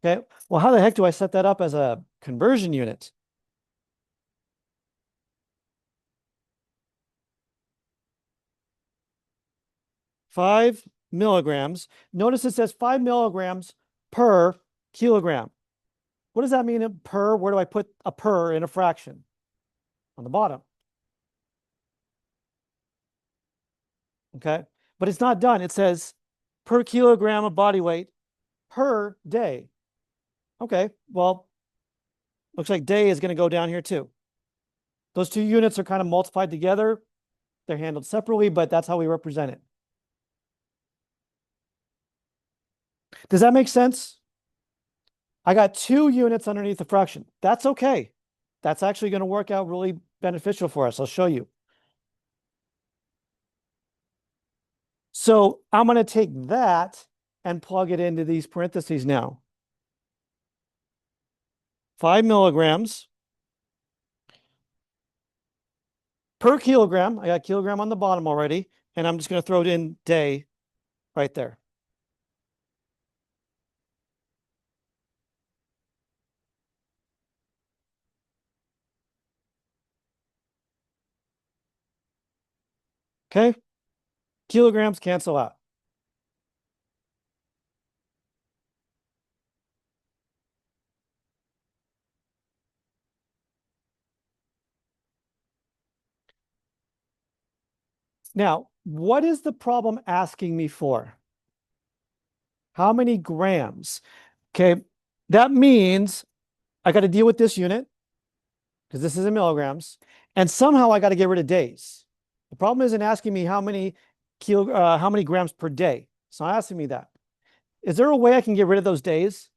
Okay. Well, how the heck do I set that up as a conversion unit? Five milligrams. Notice it says 5 milligrams per kilogram. What does that mean in per? Where do I put a per in a fraction? On the bottom. Okay. But it's not done. It says per kilogram of body weight per day. Okay. Well, looks like day is going to go down here too. Those two units are kind of multiplied together. They're handled separately, but that's how we represent it. Does that make sense? I got 2 units underneath the fraction. That's okay. That's actually going to work out really beneficial for us. I'll show you. So I'm going to take that and plug it into these parentheses now. 5 milligrams per kilogram. I got kilogram on the bottom already, and I'm just going to throw it in day right there. Okay. Kilograms cancel out. Now, what is the problem asking me for? How many grams? Okay, that means I got to deal with this unit because this is in milligrams, and somehow I got to get rid of days. The problem isn't asking me how many grams per day. It's not asking me that. Is there a way I can get rid of those days?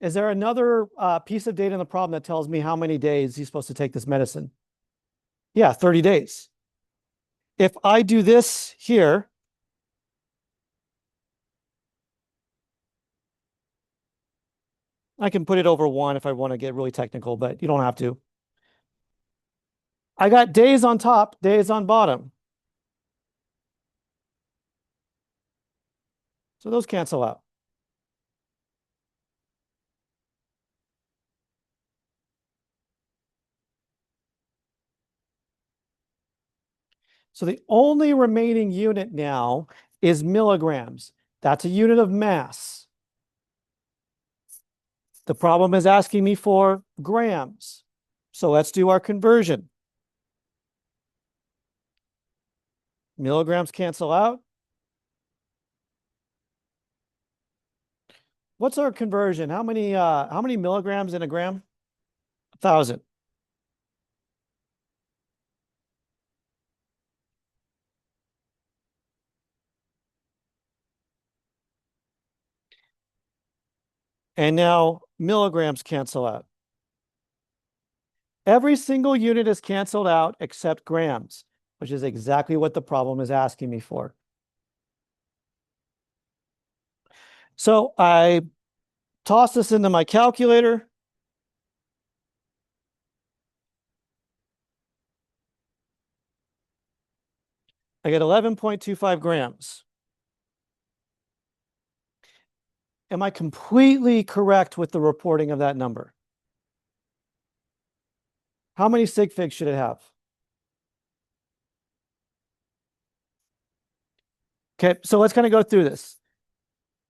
Is there another piece of data in the problem that tells me how many days he's supposed to take this medicine? Yeah, 30 days. If I do this here, I can put it over 1 if I want to get really technical, but you don't have to. I got days on top, days on bottom. So those cancel out. So the only remaining unit now is milligrams. That's a unit of mass. The problem is asking me for grams. So let's do our conversion. Milligrams cancel out. What's our conversion? How many milligrams in a gram? 1,000. And now milligrams cancel out. Every single unit is canceled out except grams, which is exactly what the problem is asking me for. So I toss this into my calculator. I get 11.25 grams. Am I completely correct with the reporting of that number? How many sig figs should it have? Okay, so let's kind of go through this.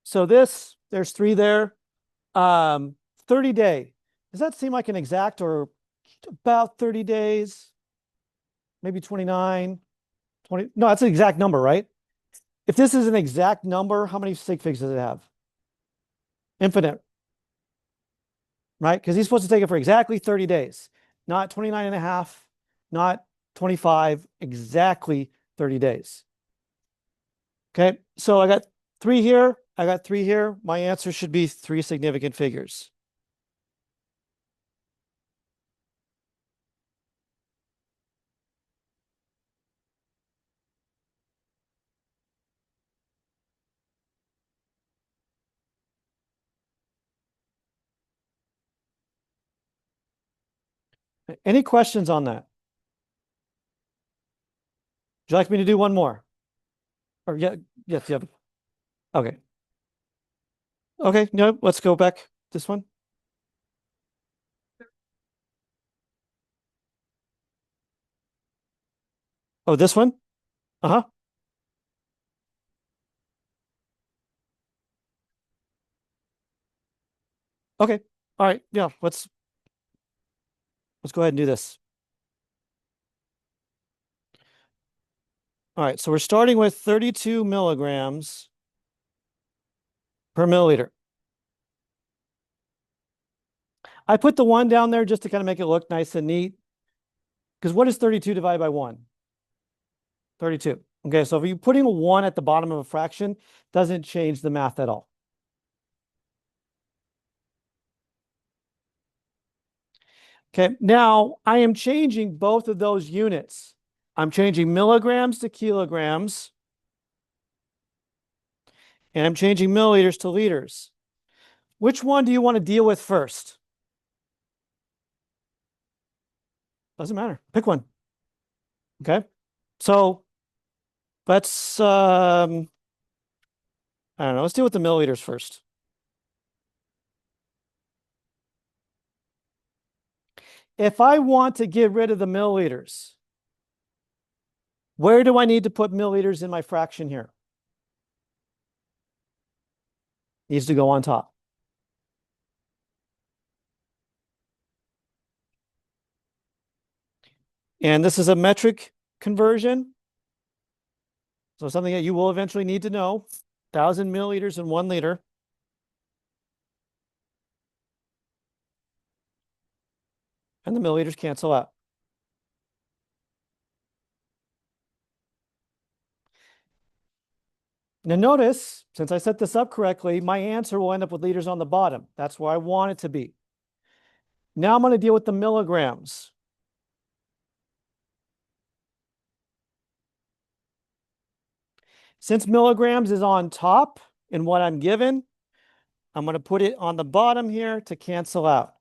So there's 3 there. 30 day. Does that seem like an exact or about 30 days? Maybe 29, 20. No, that's an exact number, right? If this is an exact number, how many sig figs does it have? Infinite, right? Because he's supposed to take it for exactly 30 days, not 29 and a half, not 25, exactly 30 days. Okay, so I got three here. I got three here. My answer should be three significant figures. Any questions on that? Would you like me to do one more? Or yeah, yes, you have. Okay. Okay, no, let's go back this one. Oh, this one? Uh-huh. Okay. All right. Yeah, let's go ahead and do this. All right, so we're starting with 32 milligrams per milliliter. I put the one down there just to kind of make it look nice and neat. Because what is 32 divided by 1? 32. Okay, so if you're putting a 1 at the bottom of a fraction, doesn't change the math at all. Okay, now I am changing both of those units. I'm changing milligrams to kilograms, and I'm changing milliliters to liters. Which one do you want to deal with first? Doesn't matter. Pick one. Okay. So let's I don't know, let's deal with the milliliters first. If I want to get rid of the milliliters, where do I need to put milliliters in my fraction here? Needs to go on top. And this is a metric conversion. So something that you will eventually need to know. 1,000 milliliters in 1 liter. And the milliliters cancel out. Now notice, since I set this up correctly, my answer will end up with liters on the bottom. That's where I want it to be. Now I'm going to deal with the milligrams. Since milligrams is on top in what I'm given, I'm going to put it on the bottom here to cancel out.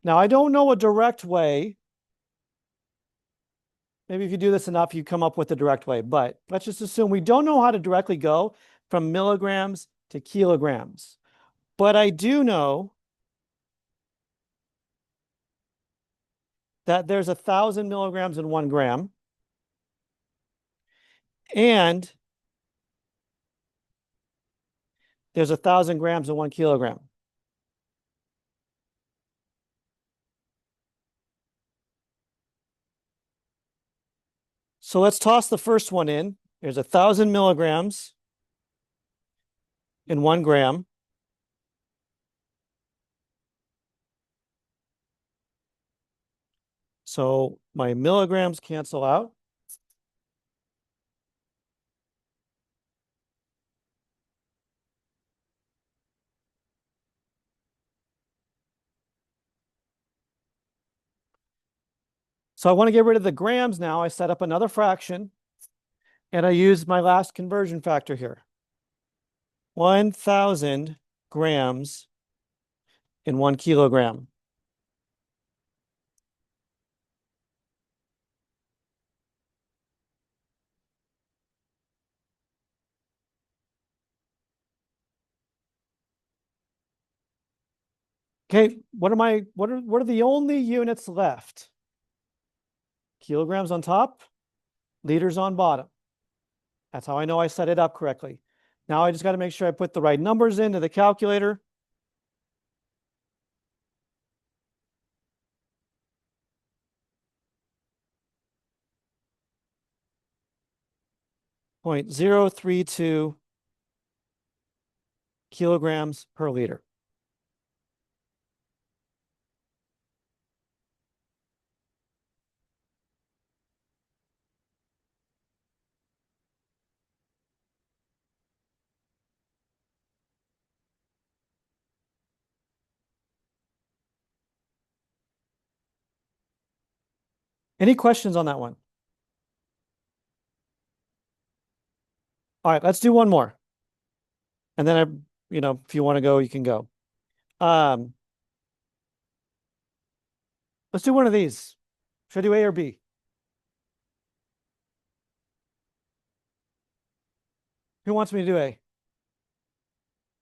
Now, I don't know a direct way. Maybe if you do this enough, you come up with a direct way. But let's just assume we don't know how to directly go from milligrams to kilograms. But I do know that there's 1,000 milligrams in 1 gram. And there's 1,000 grams in 1 kilogram. So let's toss the first one in. There's 1,000 milligrams in 1 gram. So my milligrams cancel out. So I want to get rid of the grams now. I set up another fraction, and I use my last conversion factor here. 1,000 grams in 1 kilogram. Okay, what are the only units left? Kilograms on top, liters on bottom. That's how I know I set it up correctly. Now I just got to make sure I put the right numbers into the calculator. .032 kilograms per liter. Any questions on that one? All right, let's do one more. And then if you want to go, you can go. Um, let's do one of these. Should I do A or B? Who wants me to do A?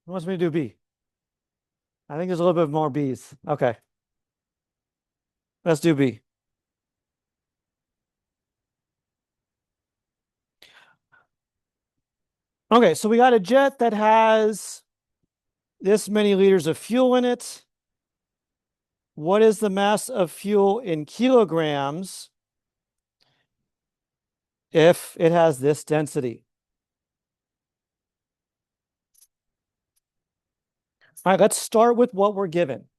Who wants me to do B? I think there's a little bit more B's. Okay, let's do B. Okay, so we got a jet that has this many liters of fuel in it. What is the mass of fuel in kilograms if it has this density? All right, let's start with what we're given.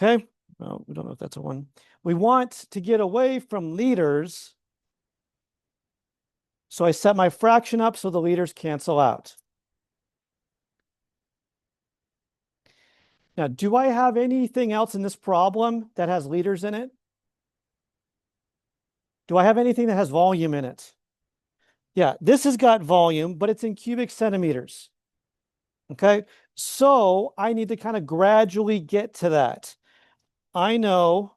Okay, well, we don't know if that's a one. We want to get away from liters, so I set my fraction up so the liters cancel out. Now, do I have anything else in this problem that has liters in it? Do I have anything that has volume in it? Yeah, this has got volume, but it's in cubic centimeters. Okay, so I need to kind of gradually get to that. I know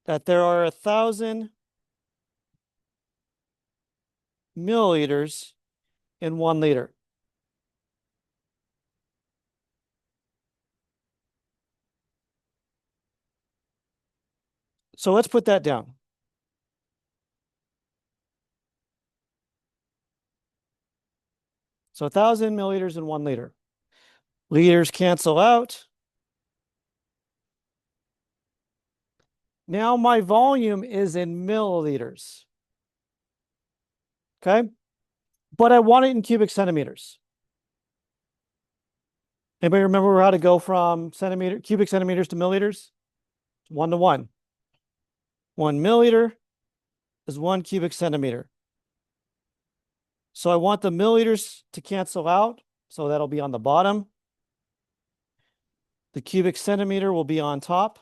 that there are 1,000 milliliters in 1 liter. So let's put that down. So 1,000 milliliters in 1 liter. Liters cancel out. Now my volume is in milliliters. Okay, but I want it in cubic centimeters. Anybody remember how to go from cubic centimeters to milliliters? 1 to 1. 1 milliliter is 1 cubic centimeter. So I want the milliliters to cancel out. So that'll be on the bottom. The cubic centimeter will be on top.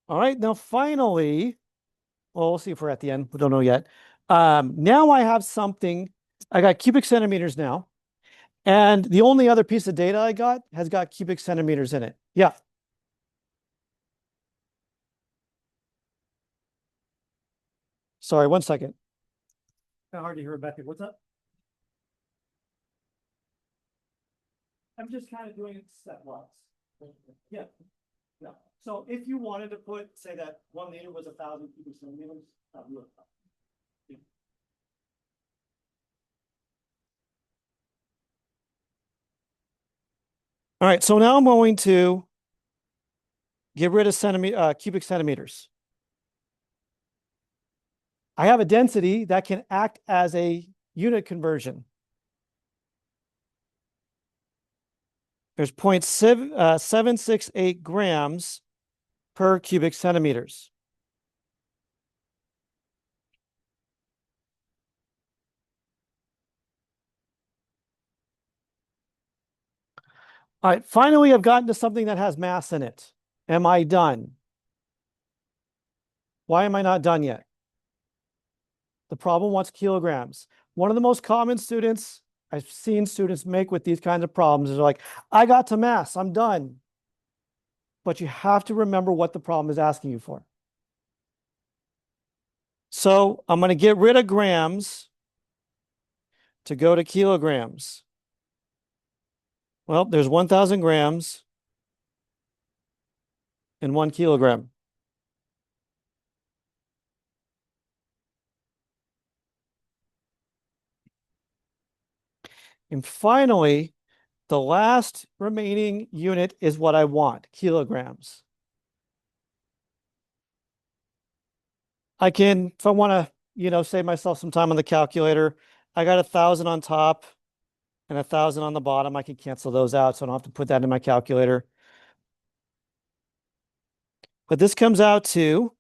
All right, now finally, well, we'll see if we're at the end. We don't know yet. Now I have something. I got cubic centimeters now. And the only other piece of data I got has got cubic centimeters in it. Yeah. Sorry, 1 second. Kind of hard to hear Rebecca. What's up? I'm just kind of doing it stepwise. Yeah. Yeah. So if you wanted to say that 1 liter was 1,000 cubic centimeters, that would yeah. All right, so now I'm going to get rid of cubic centimeters. I have a density that can act as a unit conversion. There's 0.768 grams per cubic centimeters. All right, finally, I've gotten to something that has mass in it. Am I done? Why am I not done yet? The problem wants kilograms. One of the most common students I've seen students make with these kinds of problems is like, I got to mass, I'm done. But you have to remember what the problem is asking you for. So I'm going to get rid of grams to go to kilograms. Well, there's 1,000 grams in 1 kilogram. And finally, the last remaining unit is what I want, kilograms. I can, if I want to, save myself some time on the calculator, I got 1,000 on top and 1,000 on the bottom. I can cancel those out, so I don't have to put that in my calculator. But this comes out to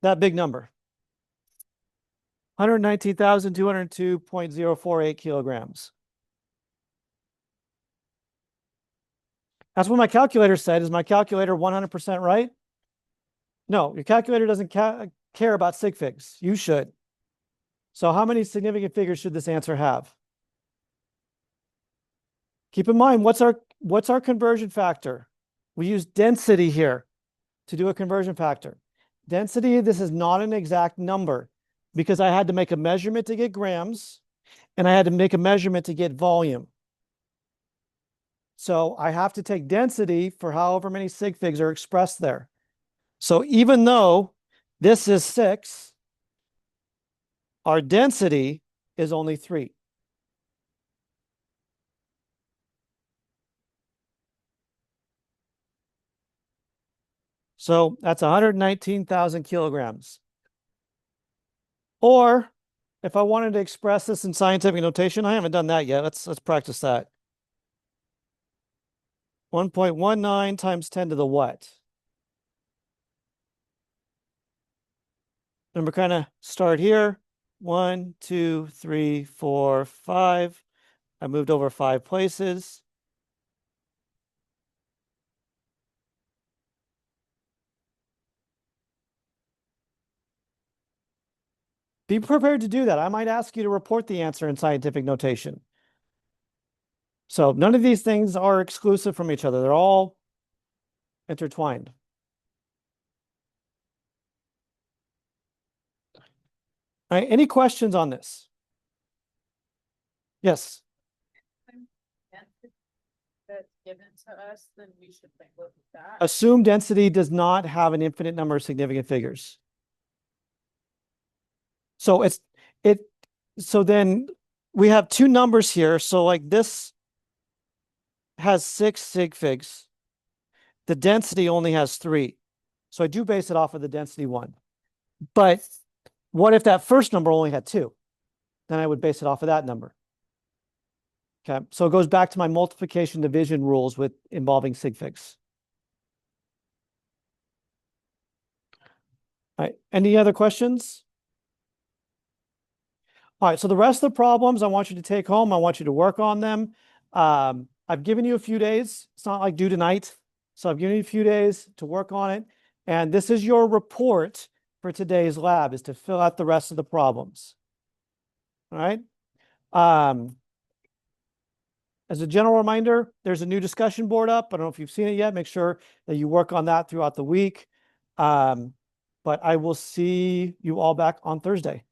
that big number, 119,202.048 kilograms. That's what my calculator said. Is my calculator 100% right? No, your calculator doesn't care about sig figs. You should. So how many significant figures should this answer have? Keep in mind, what's our conversion factor? We use density here to do a conversion factor. Density, this is not an exact number because I had to make a measurement to get grams and I had to make a measurement to get volume. So I have to take density for however many sig figs are expressed there. So even though this is 6, our density is only 3. So that's 119,000 kilograms. Or if I wanted to express this in scientific notation, I haven't done that yet. Let's practice that. 1.19 times 10 to the what? And we're kind of start here. 1, 2, 3, 4, 5. I moved over 5 places. Be prepared to do that. I might ask you to report the answer in scientific notation. So none of these things are exclusive from each other. They're all intertwined. All right, any questions on this? Yes. That's given to us, then we should look at that. Assume density does not have an infinite number of significant figures. So so then we have 2 numbers here. So like this has 6 sig figs. The density only has 3. So I do base it off of the density one. But what if that first number only had 2? Then I would base it off of that number. Okay, so it goes back to my multiplication division rules with involving sig figs. All right, any other questions? All right, so the rest of the problems I want you to take home. I want you to work on them. I've given you a few days. It's not like due tonight. So I've given you a few days to work on it. And this is your report for today's lab, is to fill out the rest of the problems. All right. As a general reminder, there's a new discussion board up. I don't know if you've seen it yet. Make sure that you work on that throughout the week. But I will see you all back on Thursday.